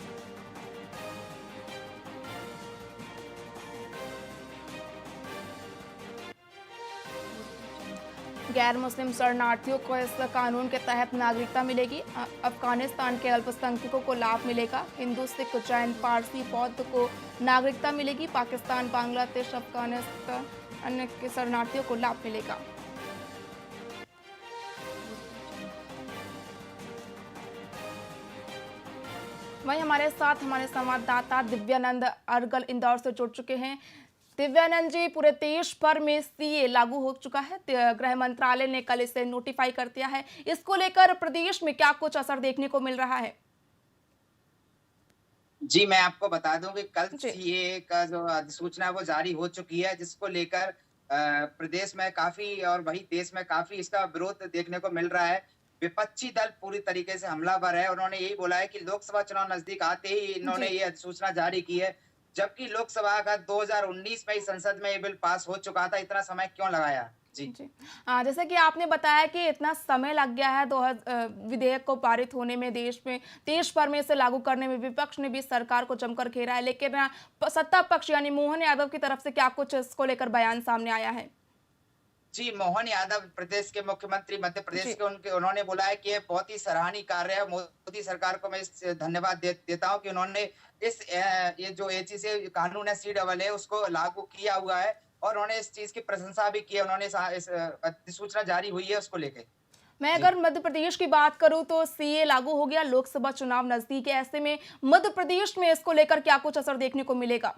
गैर मुस्लिम शरणार्थियों को इस कानून के तहत नागरिकता मिलेगी। अफगानिस्तान के अल्पसंख्यकों को लाभ मिलेगा। हिंदू, सिख, जैन, पारसी, बौद्ध को नागरिकता मिलेगी। पाकिस्तान, बांग्लादेश, अफगानिस्तान अन्य के शरणार्थियों को लाभ मिलेगा। वहीं हमारे साथ हमारे संवाददाता दिव्यानंद अर्गल इंदौर से जुड़ चुके हैं। दिव्यानंद जी, पूरे देश भर में सीए लागू हो चुका है। गृह मंत्रालय ने कल इसे नोटिफाई कर दिया है। इसको लेकर प्रदेश में क्या कुछ असर देखने को मिल रहा है? जी, मैं आपको बता दूं कि कल सीए का जो अधिसूचना है वो जारी हो चुकी है, जिसको लेकर प्रदेश में काफी और वही देश में काफी इसका विरोध देखने को मिल रहा है। विपक्षी दल पूरी तरीके से हमलावर है। उन्होंने यही बोला है कि लोकसभा चुनाव नजदीक आते ही इन्होंने ये अधिसूचना जारी की है, जबकि लोकसभा का 2019 में ही संसद में ये बिल पास हो चुका था। इतना समय क्यों लगाया? जी जैसे कि आपने बताया कि इतना समय लग गया है विधेयक को पारित होने में, देश भर में इसे लागू करने में विपक्ष ने भी सरकार को जमकर घेरा है, लेकिन सत्ता पक्ष यानी मोहन यादव की तरफ से क्या कुछ इसको लेकर बयान सामने आया है? जी, मोहन यादव प्रदेश के मुख्यमंत्री मध्य प्रदेश के उन्होंने बोला है कि ये बहुत ही सराहनीय कार्य है। मोदी सरकार को मैं इस धन्यवाद देता हूं कि उन्होंने ये जो एचसी कानून है CAA है उसको लागू किया हुआ है, और उन्होंने इस चीज की प्रशंसा भी की है। उन्होंने इस अधिसूचना जारी हुई है उसको लेकर। मैं अगर मध्य प्रदेश की बात करूं तो सीए लागू हो गया, लोकसभा चुनाव नजदीक है, ऐसे में मध्य प्रदेश में इसको लेकर क्या कुछ असर देखने को मिलेगा?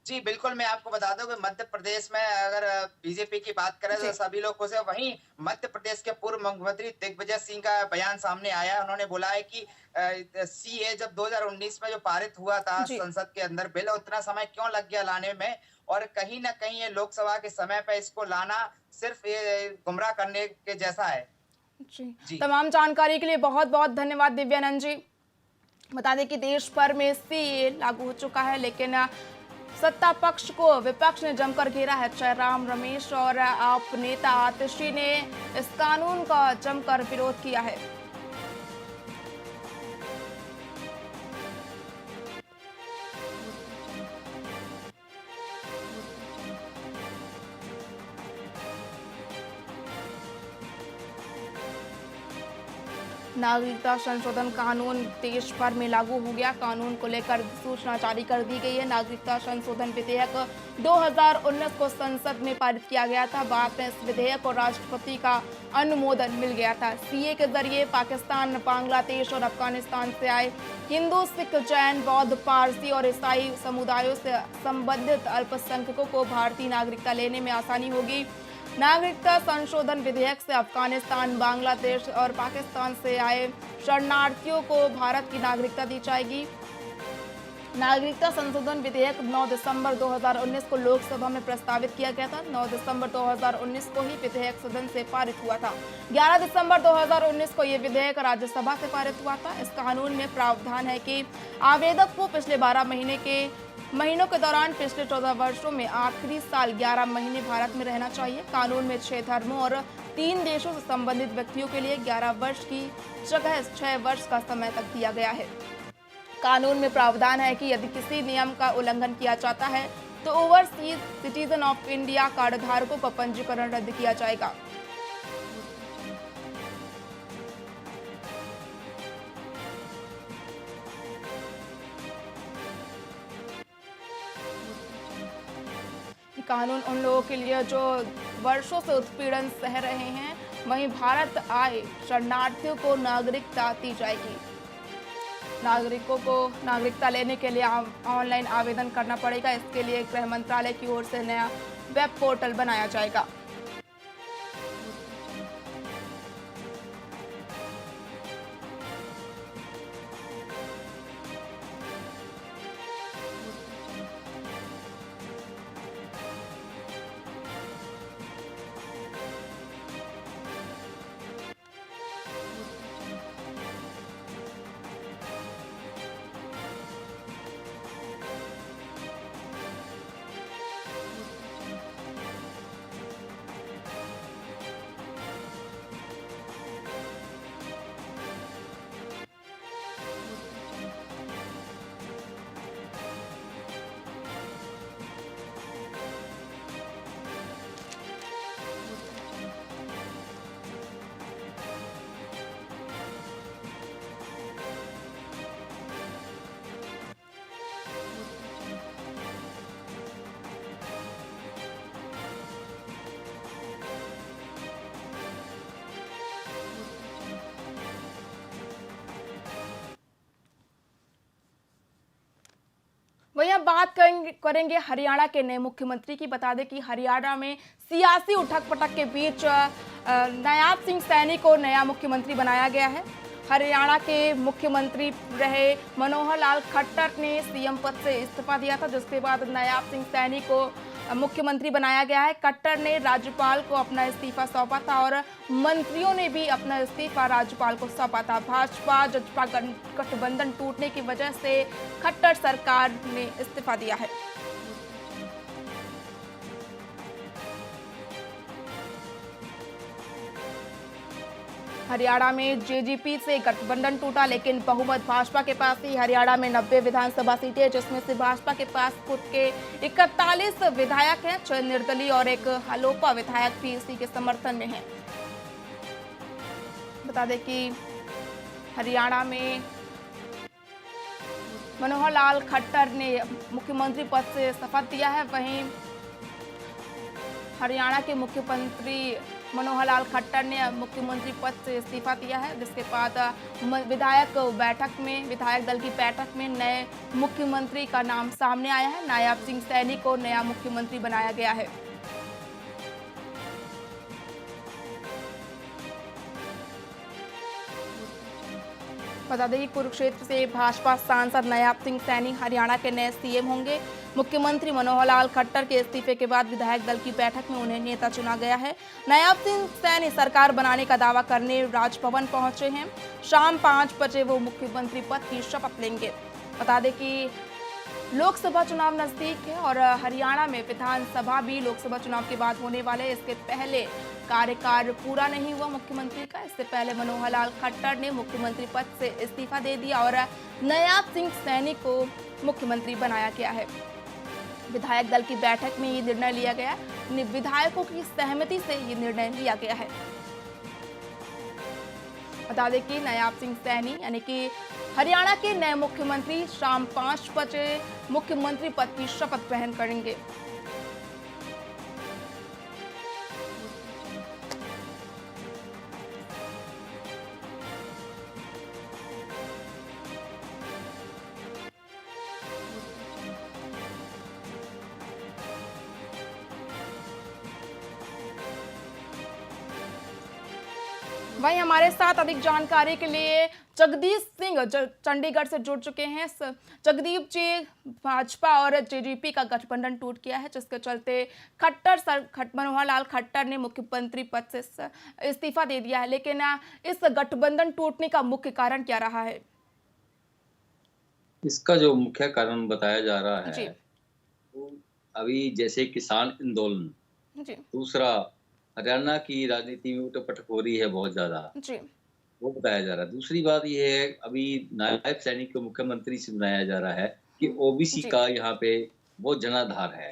जी बिल्कुल, मैं आपको बता दूं कि मध्य प्रदेश में अगर बीजेपी की बात करें तो सभी लोगों से, वहीं मध्य प्रदेश के पूर्व मुख्यमंत्री दिग्विजय सिंह का बयान सामने आया है। उन्होंने बोला है कि सीए जब 2019 में जो पारित हुआ था संसद के अंदर बिल, उतना समय क्यों लग गया लाने में, और कहीं ना कहीं ये लोकसभा के समय पे इसको लाना सिर्फ ये गुमराह करने के जैसा है। जी। तमाम जानकारी के लिए बहुत बहुत धन्यवाद दिव्यानंद जी। बता दें कि देश भर में सीए लागू हो चुका है, लेकिन सत्ता पक्ष को विपक्ष ने जमकर घेरा है। जयराम रमेश और आप नेता आतिशी ने इस कानून का जमकर विरोध किया है। नागरिकता संशोधन कानून देश भर में लागू हो गया। कानून को लेकर सूचना जारी कर दी गई है। नागरिकता संशोधन विधेयक 2019 को संसद में पारित किया गया था। बाद में इस विधेयक को राष्ट्रपति का अनुमोदन मिल गया था। सीए के जरिए पाकिस्तान, बांग्लादेश और अफगानिस्तान से आए हिंदू, सिख, जैन, बौद्ध, पारसी और ईसाई समुदायों से संबंधित अल्पसंख्यकों को भारतीय नागरिकता लेने में आसानी होगी। नागरिकता संशोधन विधेयक से अफगानिस्तान, बांग्लादेश और पाकिस्तान से आए शरणार्थियों को भारत की नागरिकता दी जाएगी। नागरिकता संशोधन विधेयक 9 दिसंबर 2019 को लोकसभा में प्रस्तावित किया गया था। 9 दिसंबर 2019 को ही विधेयक सदन से पारित हुआ था। 11 दिसंबर 2019 को यह विधेयक राज्यसभा से पारित हुआ था। इस कानून में प्रावधान है कि आवेदक को पिछले 12 महीनों के दौरान पिछले 14 वर्षों में आखिरी साल 11 महीने भारत में रहना चाहिए। कानून में 6 धर्मों और 3 देशों से संबंधित व्यक्तियों के लिए 11 वर्ष की जगह 6 वर्ष का समय तक दिया गया है। कानून में प्रावधान है कि यदि किसी नियम का उल्लंघन किया जाता है तो overseas citizen of India card धारकों का पंजीकरण रद्द किया जाएगा। कानून उन लोगों के लिए जो वर्षों से उत्पीड़न सह रहे हैं, वहीं भारत आए शरणार्थियों को नागरिकता दी जाएगी। नागरिकों को नागरिकता लेने के लिए ऑनलाइन आवेदन करना पड़ेगा। इसके लिए गृह मंत्रालय की ओर से नया वेब पोर्टल बनाया जाएगा। वहीं अब बात करेंगे हरियाणा के नए मुख्यमंत्री की। बता दें कि हरियाणा में सियासी उठक-पटक के बीच नायाब सिंह सैनी को नया मुख्यमंत्री बनाया गया है। हरियाणा के मुख्यमंत्री रहे मनोहर लाल खट्टर ने सीएम पद से इस्तीफा दिया था, जिसके बाद नायाब सिंह सैनी को मुख्यमंत्री बनाया गया है। खट्टर ने राज्यपाल को अपना इस्तीफा सौंपा था और मंत्रियों ने भी अपना इस्तीफा राज्यपाल को सौंपा था। भाजपा जजपा गठबंधन टूटने की वजह से खट्टर सरकार ने इस्तीफा दिया है। हरियाणा में जेजेपी से गठबंधन टूटा, लेकिन बहुमत भाजपा के पास ही। हरियाणा में 90 विधानसभा सीटें हैं, जिसमें से भाजपा के पास खुद के 41 विधायक हैं। 6 निर्दलीय और 1 अलोपा विधायक भी इसी के समर्थन में हैं। बता दें कि हरियाणा में मनोहर लाल खट्टर ने मुख्यमंत्री पद से शपथ दिया है। वहीं हरियाणा के मुख्यमंत्री मनोहर लाल खट्टर ने मुख्यमंत्री पद से इस्तीफा दिया है, जिसके बाद विधायक दल की बैठक में नए मुख्यमंत्री का नाम सामने आया है। नायाब सिंह सैनी को नया मुख्यमंत्री बनाया गया है। बता दें कि कुरुक्षेत्र से भाजपा सांसद नायाब सिंह सैनी हरियाणा के नए सीएम होंगे। मुख्यमंत्री मनोहर लाल खट्टर के इस्तीफे के बाद विधायक दल की बैठक में उन्हें नेता चुना गया है। नायाब सिंह सैनी सरकार बनाने का दावा करने राजभवन पहुंचे हैं। शाम 5 बजे वो मुख्यमंत्री पद की शपथ लेंगे। बता दें कि लोकसभा चुनाव नजदीक है और हरियाणा में विधानसभा भी लोकसभा चुनाव के बाद होने वाले हैं। इसके पहले कार्यकाल पूरा नहीं हुआ मुख्यमंत्री का। इससे पहले मनोहर लाल खट्टर ने मुख्यमंत्री पद से इस्तीफा दे दिया और नायाब सिंह सैनी को मुख्यमंत्री बनाया गया है। विधायक दल की बैठक में ये निर्णय लिया गया है। विधायकों की सहमति से ये निर्णय लिया गया है। बता दें कि नायाब सिंह सैनी यानी कि हरियाणा के नए मुख्यमंत्री शाम 5 बजे मुख्यमंत्री पद की शपथ ग्रहण करेंगे। वहीं हमारे साथ अधिक जानकारी के लिए जगदीश सिंह चंडीगढ़ से जुड़ चुके हैं। जगदीप जी, भाजपा और जेजेपी का गठबंधन टूट गया है, जिसके चलते मनोहर लाल खट्टर ने मुख्यमंत्री पद से इस्तीफा दे दिया है। लेकिन इस गठबंधन टूटने का मुख्य कारण क्या रहा है? इसका जो मुख्य कारण बताया जा रहा है वो अभी जैसे किसान आंदोलन, दूसरा हरियाणा की राजनीति में उठक-पटक हो रही है बहुत ज्यादा, वो बताया जा रहा है। दूसरी बात ये है अभी नायब सैनिक को मुख्यमंत्री से बनाया जा रहा है कि ओबीसी का यहाँ पे बहुत जनाधार है,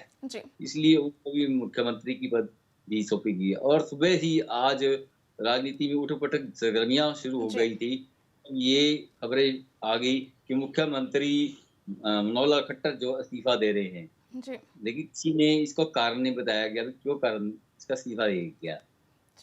इसलिए उनको भी मुख्यमंत्री की पद भी सौंपी गई। और सुबह ही आज राजनीति में उठक-पटक सरगर्मियां शुरू हो गई थी। ये खबरें आ गई कि मुख्यमंत्री मनोहर लाल खट्टर जो इस्तीफा दे रहे हैं, लेकिन किसी ने इसको कारण नहीं बताया गया क्यों कारण इसका इस्तीफा दिया गया।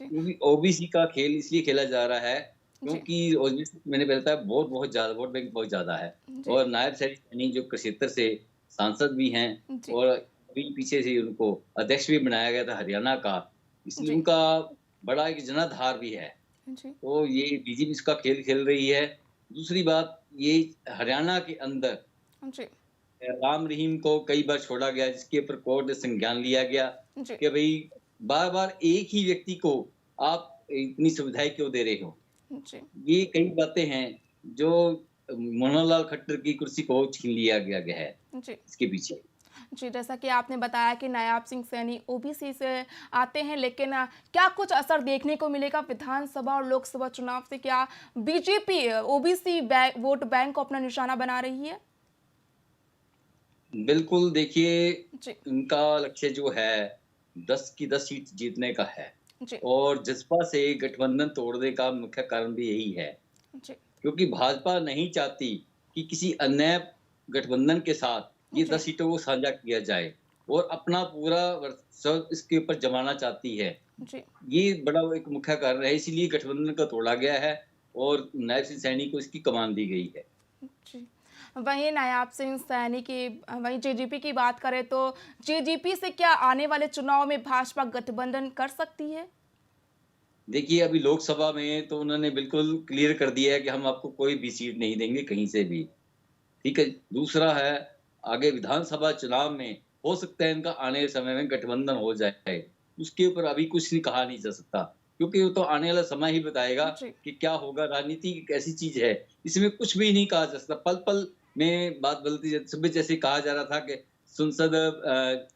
क्योंकि ओबीसी का खेल इसलिए खेला जा रहा है क्योंकि मैंने पहले बताया बहुत ज्यादा वोट बैंक बहुत ज्यादा है। और नायब सैनी जो कुरुक्षेत्र से सांसद भी हैं और अभी पीछे से उनको अध्यक्ष भी बनाया गया था हरियाणा का, इसलिए उनका बड़ा एक जनाधार भी है। तो ये बीजेपी इसका खेल खेल रही है। दूसरी बात, ये हरियाणा के अंदर राम रहीम को कई बार छोड़ा गया, जिसके ऊपर कोर्ट ने संज्ञान लिया गया कि भाई बार बार एक ही व्यक्ति को आप इतनी सुविधाएं क्यों दे रहे हो। ये कई बातें हैं जो मनोहर लाल खट्टर की कुर्सी को छीन लिया गया है इसके पीछे। जी, जैसा कि आपने बताया कि नायब सिंह सैनी ओबीसी से आते हैं, लेकिन क्या कुछ असर देखने को मिलेगा विधानसभा और लोकसभा चुनाव से? क्या बीजेपी ओबीसी वोट बैंक को अपना निशाना बना रही है? बिल्कुल, देखिए उनका लक्ष्य जो है 10 की 10 सीट जीतने का है और जसपा से गठबंधन तोड़ने का मुख्य कारण भी यही है, क्योंकि भाजपा नहीं चाहती कि किसी अन्य गठबंधन के साथ ये 10 सीटों को साझा किया जाए और अपना पूरा वर्चस्व इसके ऊपर जमाना चाहती है। ये बड़ा एक मुख्य कारण है, इसीलिए गठबंधन का तोड़ा गया है और नायब सिंह सैनी को इसकी कमान दी गई है। वहीं नायब सिंह सैनी की वहीं जेजेपी की बात करें तो जेजेपी से क्या आने वाले चुनाव में भाजपा गठबंधन कर सकती है? देखिए, अभी लोकसभा में तो उन्होंने बिल्कुल क्लियर कर दिया है कि हम आपको कोई भी सीट नहीं देंगे कहीं से भी, ठीक है। दूसरा है, आगे विधानसभा चुनाव में हो सकता है इनका आने समय में गठबंधन हो जाए, उसके ऊपर अभी कुछ नहीं कहा नहीं जा सकता, क्योंकि वो तो आने वाला समय ही बताएगा कि क्या होगा। राजनीति एक ऐसी चीज है, इसमें कुछ भी नहीं कहा जा सकता। पल पल में बात बदलती है। सुबह जैसे कहा जा रहा था कि संसद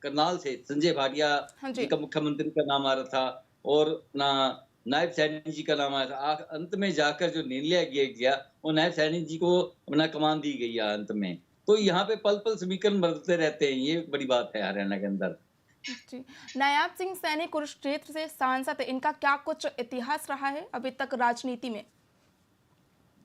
करनाल से संजय भाटिया जी का मुख्यमंत्री का नाम आ रहा था और अपना नायब सैनी जी का नाम आया था, अंत में जाकर जो निर्णय किया गया वो नायब सैनी जी को अपना कमान दी गई है अंत में। तो यहाँ पे पल पल समीकरण बदलते रहते हैं, ये बड़ी बात है हरियाणा के अंदर। जी, नायब सिंह सैनी कुरुक्षेत्र से सांसद, इनका क्या कुछ इतिहास रहा है अभी तक राजनीति में?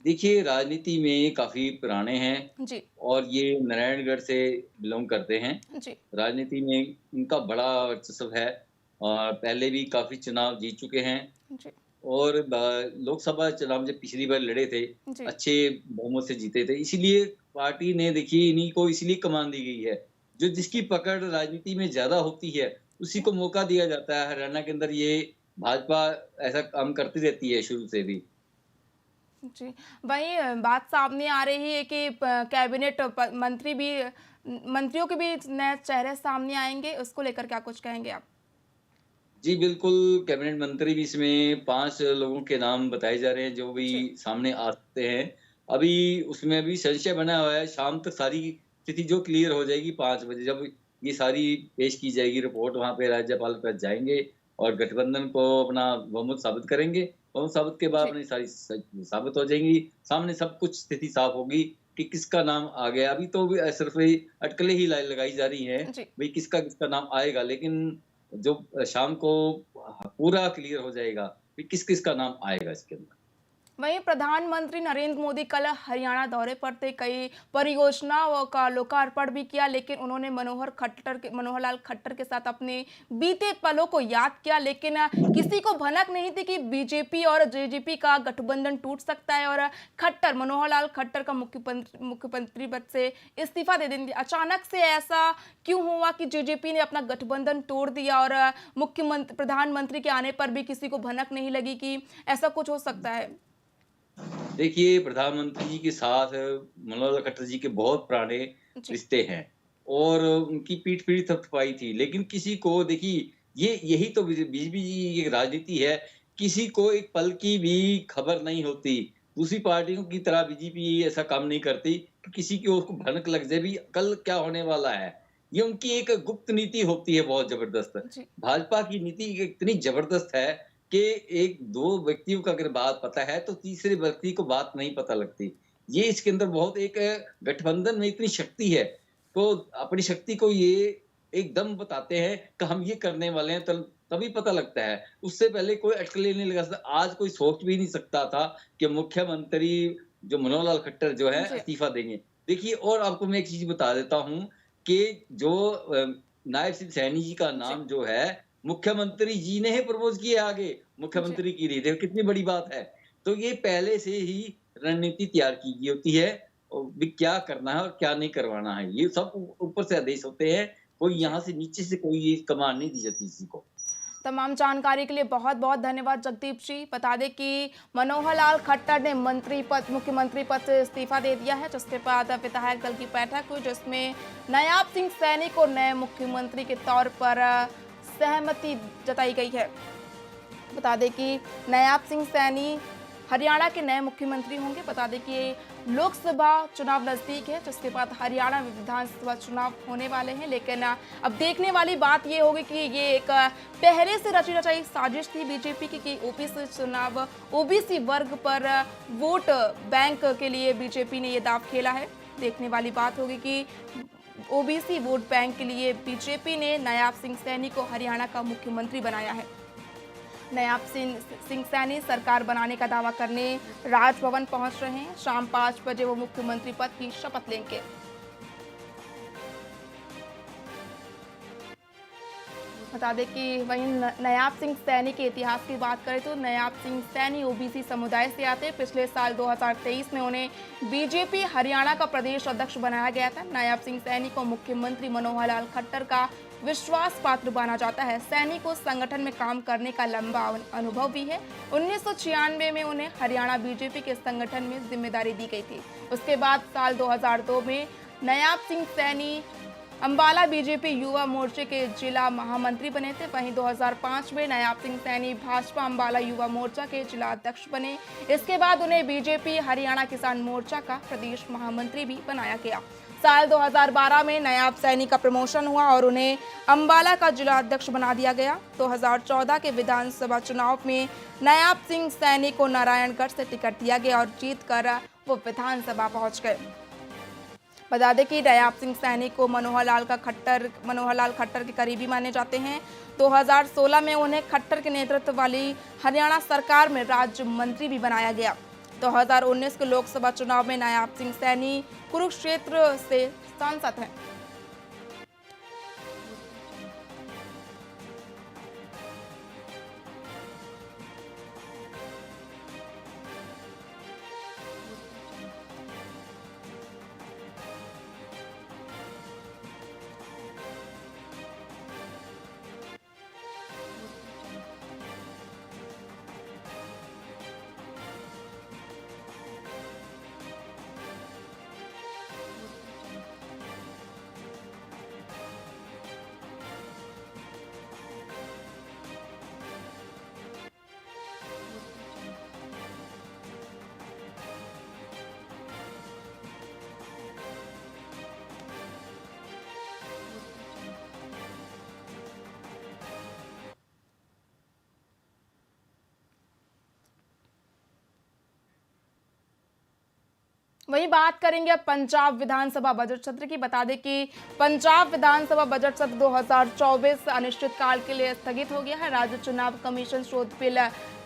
देखिए, राजनीति में काफी पुराने हैं जी और ये नारायणगढ़ से बिलोंग करते हैं जी। राजनीति में उनका बड़ा वर्चस्व है और पहले भी काफी चुनाव जीत चुके हैं जी। और लोकसभा चुनाव जब पिछली बार लड़े थे अच्छे बहुमत से जीते थे, इसीलिए पार्टी ने देखिए इन्हीं को इसलिए कमान दी गई है। जो जिसकी पकड़ राजनीति में ज्यादा होती है उसी को मौका दिया जाता है। हरियाणा के अंदर ये भाजपा ऐसा काम करती रहती है शुरू से भी। जी, वही बात सामने आ रही है कि कैबिनेट मंत्रियों के भी नए चेहरे सामने आएंगे, उसको लेकर क्या कुछ कहेंगे आप? जी बिल्कुल, कैबिनेट मंत्री भी इसमें 5 लोगों के नाम बताए जा रहे हैं जो भी सामने आ सकते हैं। अभी उसमें अभी संशय बना हुआ है, शाम तक सारी स्थिति जो क्लियर हो जाएगी 5 बजे जब ये सारी पेश की जाएगी रिपोर्ट, वहां पे राज्यपाल के पास जाएंगे और गठबंधन को अपना बहुमत साबित करेंगे। बहुमत साबित के बाद अपनी सारी साबित हो जाएंगी, सामने सब कुछ स्थिति साफ होगी कि किसका नाम आ गया। अभी तो सिर्फ अटकलें ही लगाई जा रही है भाई किसका नाम आएगा, लेकिन जो शाम को पूरा क्लियर हो जाएगा कि किस किस का नाम आएगा इसके अंदर। वहीं प्रधानमंत्री नरेंद्र मोदी कल हरियाणा दौरे पर थे, कई परियोजनाओं का लोकार्पण भी किया, लेकिन उन्होंने मनोहर लाल खट्टर के साथ अपने बीते पलों को याद किया। लेकिन किसी को भनक नहीं थी कि बीजेपी और जेजेपी का गठबंधन टूट सकता है और मनोहर लाल खट्टर का मुख्यमंत्री पद से इस्तीफा दे देंगे। अचानक से ऐसा क्यों हुआ कि जेजेपी ने अपना गठबंधन तोड़ दिया और प्रधानमंत्री के आने पर भी किसी को भनक नहीं लगी कि ऐसा कुछ हो सकता है? देखिए, प्रधानमंत्री जी के साथ मनोहर लाल खट्टर जी के बहुत पुराने रिश्ते हैं और उनकी पीठ थपथपाई थी, लेकिन किसी को देखिए यही तो बीजेपी की राजनीति है, किसी को एक पल की भी खबर नहीं होती। दूसरी पार्टियों की तरह बीजेपी ऐसा काम नहीं करती कि किसी की उसको भनक लग जाए भी कल क्या होने वाला है। ये उनकी एक गुप्त नीति होती है बहुत जबरदस्त। भाजपा की नीति इतनी जबरदस्त है कि एक दो व्यक्तियों का अगर बात पता है तो तीसरे व्यक्ति को बात नहीं पता लगती। ये इसके अंदर बहुत एक गठबंधन में इतनी शक्ति है, तो अपनी शक्ति को ये एकदम बताते हैं कि हम ये करने वाले हैं, तभी पता लगता है। उससे पहले कोई अटकलें नहीं लगा सकता। आज कोई सोच भी नहीं सकता था कि मुख्यमंत्री जो मनोहर लाल खट्टर जो है इस्तीफा देंगे। देखिए, और आपको मैं एक चीज बता देता हूँ कि जो नायब सिंह सैनी जी का नाम जो है मुख्यमंत्री जी ने ही प्रपोज किया, आगे मुख्यमंत्री की रही। देखो कितनी बड़ी बात है। तो ये पहले से ही रणनीति तैयार की गई होती है और भी क्या करना है और क्या नहीं करवाना है। ये सब ऊपर से आदेश होते हैं, कोई यहाँ से नीचे से कोई ये कमान नहीं दी जाती किसी को। तमाम जानकारी के लिए बहुत बहुत धन्यवाद जगदीप जी। बता दें कि मनोहर लाल खट्टर ने मुख्यमंत्री पद से इस्तीफा दे दिया है, जिसके बाद विधायक दल की बैठक हुई, जिसमें नायाब सिंह सैनी को नए मुख्यमंत्री के तौर पर सहमति जताई गई है। बता दें कि नायाब सिंह सैनी हरियाणा के नए मुख्यमंत्री होंगे। बता दें कि लोकसभा चुनाव नजदीक है, जिसके बाद हरियाणा में विधानसभा चुनाव होने वाले हैं। लेकिन अब देखने वाली बात ये होगी कि ये एक पहले से रची रचाई साजिश थी बीजेपी की कि ओबीसी वर्ग पर वोट बैंक के लिए बीजेपी ने ये दांव खेला है। देखने वाली बात होगी कि ओबीसी वोट बैंक के लिए बीजेपी ने नायाब सिंह सैनी को हरियाणा का मुख्यमंत्री बनाया है। नायाब सिंह सैनी सरकार बनाने का दावा करने राजभवन पहुंच रहे हैं। शाम 5 बजे वो मुख्यमंत्री पद की शपथ लेंगे। बता दें कि वहीं नायाब सिंह सैनी के इतिहास की बात करें तो नायाब सिंह सैनी ओबीसी समुदाय से आते हैं। पिछले साल 2023 में उन्हें बीजेपी हरियाणा का प्रदेश अध्यक्ष बनाया गया था। नायाब सिंह सैनी को मुख्यमंत्री मनोहर लाल खट्टर का विश्वास पात्र माना जाता है। सैनी को संगठन में काम करने का लंबा अनुभव भी है। 1996 में उन्हें हरियाणा बीजेपी के संगठन में जिम्मेदारी दी गई थी। उसके बाद साल 2002 में नायाब सिंह सैनी अंबाला बीजेपी युवा मोर्चे के जिला महामंत्री बने थे। वहीं 2005 में नायाब सिंह सैनी भाजपा अंबाला युवा मोर्चा के जिला अध्यक्ष बने। इसके बाद उन्हें बीजेपी हरियाणा किसान मोर्चा का प्रदेश महामंत्री भी बनाया गया। साल 2012 में नायाब सैनी का प्रमोशन हुआ और उन्हें अंबाला का जिला अध्यक्ष बना दिया गया। 2014 के विधानसभा चुनाव में नायाब सिंह सैनी को नारायणगढ़ से टिकट दिया गया और जीतकर वो विधानसभा पहुंच गए। बता दें कि नायाब सिंह सैनी को मनोहर लाल खट्टर के करीबी माने जाते हैं। 2016 में उन्हें खट्टर के नेतृत्व वाली हरियाणा सरकार में राज्य मंत्री भी बनाया गया। 2019 के लोकसभा चुनाव में नायाब सिंह सैनी कुरुक्षेत्र से सांसद हैं। वहीं बात करेंगे अब पंजाब विधानसभा बजट सत्र की। बता दें कि पंजाब विधानसभा बजट सत्र 2024 अनिश्चितकाल के लिए स्थगित हो गया है। राज्य चुनाव कमीशन शोध बिल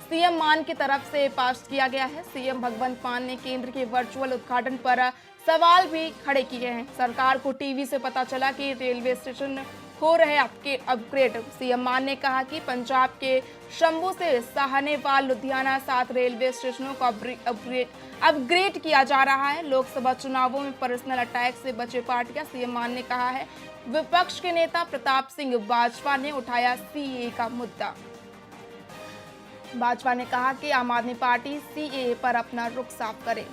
सीएम मान की तरफ से पास किया गया है। सीएम भगवंत मान ने केंद्र के वर्चुअल उद्घाटन पर सवाल भी खड़े किए हैं। सरकार को टीवी से पता चला कि रेलवे स्टेशन हो रहे अपग्रेड। सीएम मान ने कहा कि पंजाब के शंभू से साहनेवाल लुधियाना 7 रेलवे स्टेशनों को अपग्रेड किया जा रहा है। लोकसभा चुनावों में पर्सनल अटैक से बचे पार्टियां। सीएम मान ने कहा है विपक्ष के नेता प्रताप सिंह बाजवा ने उठाया सीएए का मुद्दा। बाजवा ने कहा कि आम आदमी पार्टी सीएए पर अपना रुख साफ करे।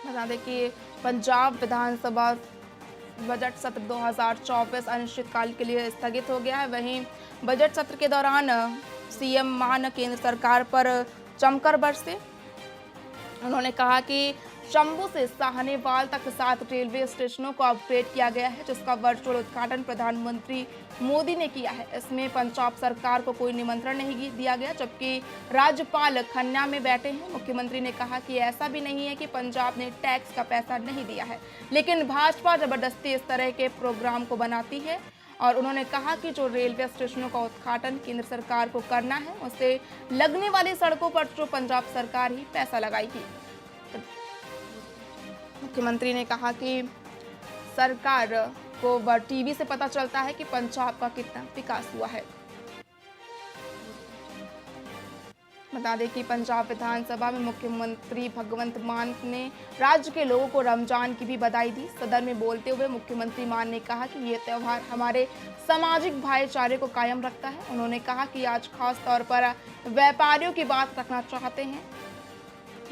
बता दें कि पंजाब विधानसभा बजट सत्र 2024 अनिश्चितकाल के लिए स्थगित हो गया है। वहीं बजट सत्र के दौरान सीएम मान केंद्र सरकार पर जमकर बरसे। उन्होंने कहा कि शंभू से साहनेवाल तक 7 रेलवे स्टेशनों को अपग्रेड किया गया है, जिसका वर्चुअल उद्घाटन प्रधानमंत्री मोदी ने किया है। इसमें पंजाब सरकार को कोई निमंत्रण नहीं दिया गया, जबकि राज्यपाल खन्ना में बैठे हैं। मुख्यमंत्री ने कहा कि ऐसा भी नहीं है कि पंजाब ने टैक्स का पैसा नहीं दिया है, लेकिन भाजपा जबरदस्ती इस तरह के प्रोग्राम को बनाती है। और उन्होंने कहा कि जो रेलवे स्टेशनों का उद्घाटन केंद्र सरकार को करना है, उससे लगने वाली सड़कों पर जो पंजाब सरकार ही पैसा लगाएगी। मुख्यमंत्री ने कहा कि सरकार को टीवी से पता चलता है कि पंजाब का कितना विकास हुआ है। बता दें कि पंजाब विधानसभा में मुख्यमंत्री भगवंत मान ने राज्य के लोगों को रमजान की भी बधाई दी। सदन में बोलते हुए मुख्यमंत्री मान ने कहा कि ये त्यौहार हमारे सामाजिक भाईचारे को कायम रखता है। उन्होंने कहा कि आज खास तौर पर व्यापारियों की बात रखना चाहते हैं।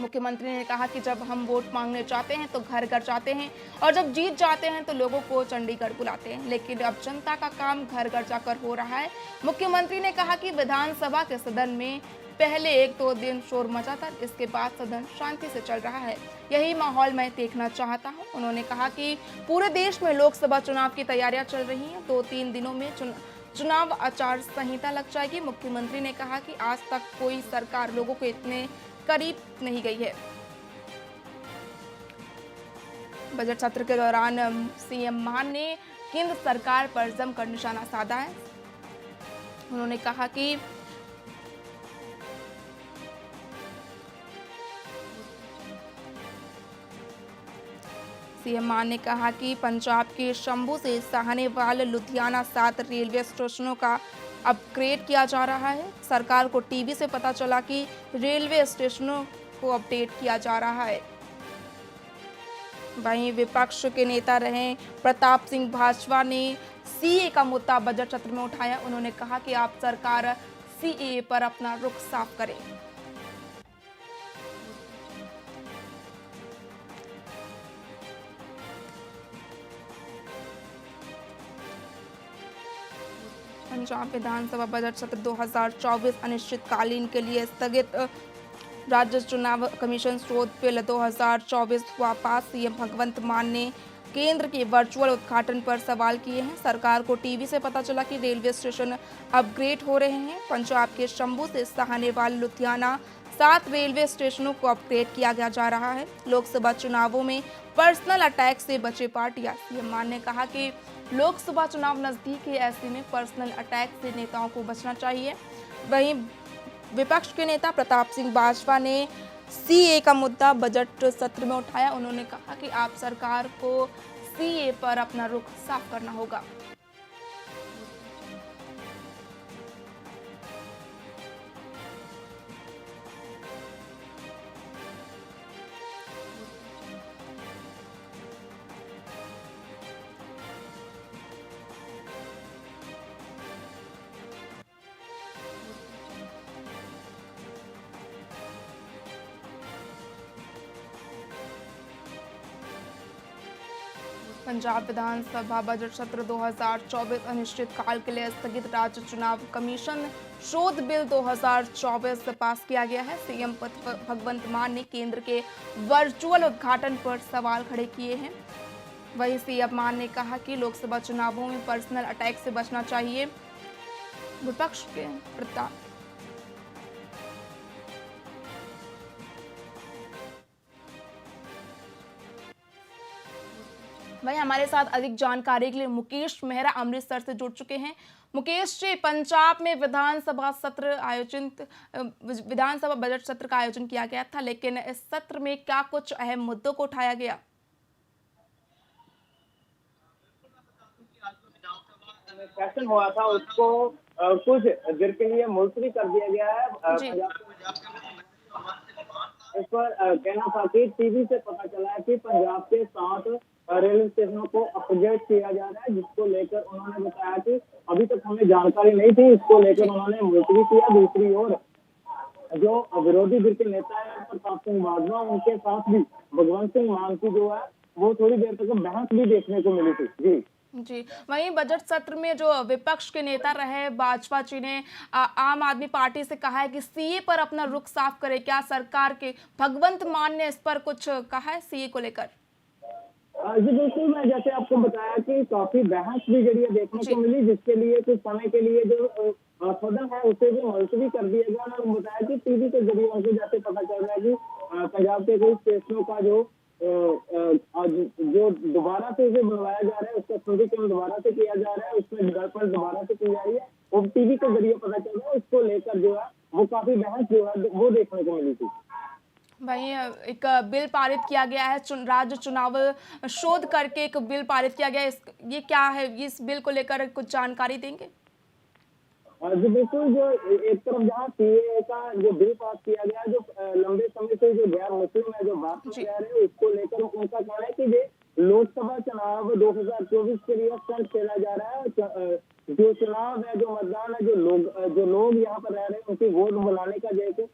मुख्यमंत्री ने कहा कि जब हम वोट मांगने जाते हैं तो घर घर जाते हैं और जब जीत जाते हैं तो लोगों को चंडीगढ़ बुलाते हैं, लेकिन अब जनता का काम घर घर जाकर हो रहा है। मुख्यमंत्री ने कहा कि विधानसभा के सदन में पहले 1-2 दिन शोर मचा था, इसके बाद सदन शांति से चल रहा है। यही माहौल मैं देखना चाहता हूं। उन्होंने कहा कि पूरे देश में लोकसभा चुनाव की तैयारियां चल रही हैं। 2-3 दिनों में चुनाव आचार संहिता लग जाएगी। मुख्यमंत्री ने कहा कि आज तक कोई सरकार लोगों के इतने करीब नहीं गई है। बजट सत्र के दौरान सीएम मान ने केंद्र सरकार पर जमकर निशाना साधा है। उन्होंने कहा कि सीएम मान ने कहा कि पंजाब के शंभू से साहनेवाल लुधियाना 7 रेलवे स्टेशनों का अपग्रेड किया जा रहा है। सरकार को टीवी से पता चला कि रेलवे स्टेशनों को अपडेट किया जा रहा है। वहीं विपक्ष के नेता रहे प्रताप सिंह भाजपा ने सीए का मुद्दा बजट सत्र में उठाया। उन्होंने कहा कि आप सरकार सीए पर अपना रुख साफ करें। पंजाब विधानसभा बजट सत्र 2024 अनिश्चितकालीन के लिए स्थगित। राज्य चुनाव कमीशन शोध बिल 2024 हुआ पास। सीएम भगवंत मान ने केंद्र के वर्चुअल उद्घाटन पर सवाल किए हैं। सरकार को टीवी से पता चला कि रेलवे स्टेशन अपग्रेड हो रहे हैं। पंजाब के शंभू से साहनेवाल लुधियाना 7 रेलवे स्टेशनों को अपग्रेड किया गया जा रहा है। लोकसभा चुनावों में पर्सनल अटैक से बचे पार्टियां। सीएम मान ने कहा कि लोकसभा चुनाव नजदीक है, ऐसे में पर्सनल अटैक से नेताओं को बचना चाहिए। वहीं विपक्ष के नेता प्रताप सिंह भाजपा ने सीए का मुद्दा बजट सत्र में उठाया। उन्होंने कहा कि आप सरकार को सीए पर अपना रुख साफ करना होगा। पंजाब विधानसभा बजट सत्र 2024 अनिश्चितकाल के लिए स्थगित। राज्य चुनाव कमीशन शोध बिल 2024 पास किया गया है। सीएम भगवंत मान ने केंद्र के वर्चुअल उद्घाटन पर सवाल खड़े किए हैं। वहीं सीएम मान ने कहा कि लोकसभा चुनावों में पर्सनल अटैक से बचना चाहिए। विपक्ष के प्रताप भाई हमारे साथ अधिक जानकारी के लिए मुकेश मेहरा अमृतसर से जुड़ चुके हैं। मुकेश जी, पंजाब में विधानसभा बजट सत्र का आयोजन किया गया था, लेकिन इस सत्र में क्या कुछ अहम मुद्दों को उठाया गया? सेशन हुआ था उसको कुछ देर के लिए मुलतवी कर दिया गया है। इस पर कहना था कि टीवी से पता चला है कि पंजाब के 7 रेलवे स्टेशनों को अपग्रेड किया जा रहा है, जिसको लेकर उन्होंने बताया कि अभी तक हमें जानकारी नहीं थी। इसको लेकर उन्होंने मुलतवी किया। दूसरी ओर जो विरोधी दल के नेता है प्रताप सिंह भाजपा, उनके साथ भी भगवंत सिंह मान की जो है वो थोड़ी देर तक बहस भी देखने को मिली थी। जी, वहीं बजट सत्र में जो विपक्ष के नेता रहे भाजपा जी ने आम आदमी पार्टी से कहा है कि सीए पर अपना रुख साफ करे। क्या सरकार के भगवंत मान ने इस पर कुछ कहा है सीए को लेकर? जी बिल्कुल, मैं जैसे आपको बताया कि काफी बहस भी जरिए देखने को मिली, जिसके लिए कुछ समय के लिए जो सदन है उसे भी मुलतवी कर दिया गया। उन्होंने बताया कि टीवी के जरिए उनको जैसे पता चल रहा है कि पंजाब के कई स्टेशनों का जो दोबारा से उसे बनवाया जा रहा है, उसका सुदृढ़ीकरण दोबारा से किया जा रहा है, उसमें डेवलपमेंट दोबारा से की जा रही है, वो टीवी के जरिए पता चल रहा है। उसको लेकर जो है वो काफी बहस जो है वो देखने को मिली थी। वहीं एक बिल पारित किया गया है, राज्य चुनाव शोध करके एक बिल पारित किया गया है। ये क्या है, इस बिल को लेकर कुछ जानकारी देंगे? जी बिल्कुल, जो एक तरफ जहाँ सीएए का जो बिल पास किया गया, जो लंबे समय से जो गैर मुस्लिम है, जो भारत में रह रहे हैं, उसको लेकर उनका कहना है कि ये लोकसभा चुनाव 2024 के लिए स्टंट खेला जा रहा है। जो चुनाव है, जो मतदान है, जो लोग यहाँ पर रह रहे हैं, उनकी वोट बनाने का जैसे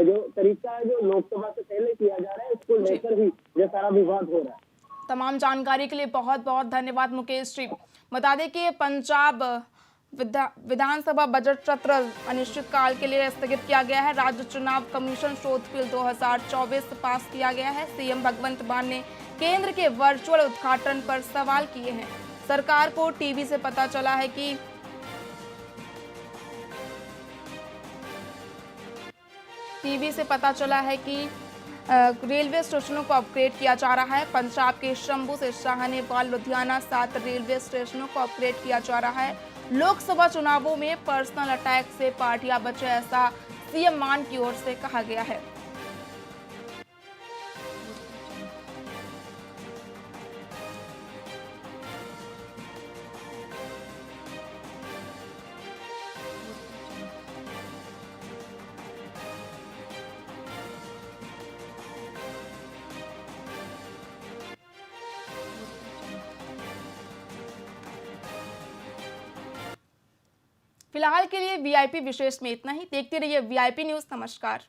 जो तरीका है, जो लोकसभा से पहले किया जा रहा है, उसको लेकर ही ये सारा विवाद हो रहा है। तमाम जानकारी के लिए बहुत बहुत धन्यवाद मुकेश जी। बता दें कि पंजाब विधानसभा बजट सत्र अनिश्चितकाल के लिए स्थगित किया गया है। राज्य चुनाव कमीशन शोध बिल 2024 पास किया गया है। सीएम भगवंत मान ने केंद्र के वर्चुअल उद्घाटन पर सवाल किए हैं। सरकार को टीवी से पता चला है कि रेलवे स्टेशनों को अपग्रेड किया जा रहा है। पंजाब के शंभू से शाहनेवाल लुधियाना 7 रेलवे स्टेशनों को अपग्रेड किया जा रहा है। लोकसभा चुनावों में पर्सनल अटैक से पार्टियां बचे, ऐसा सीएम मान की ओर से कहा गया है। फिलहाल के लिए वीआईपी विशेष में इतना ही। देखते रहिए वीआईपी न्यूज़। नमस्कार।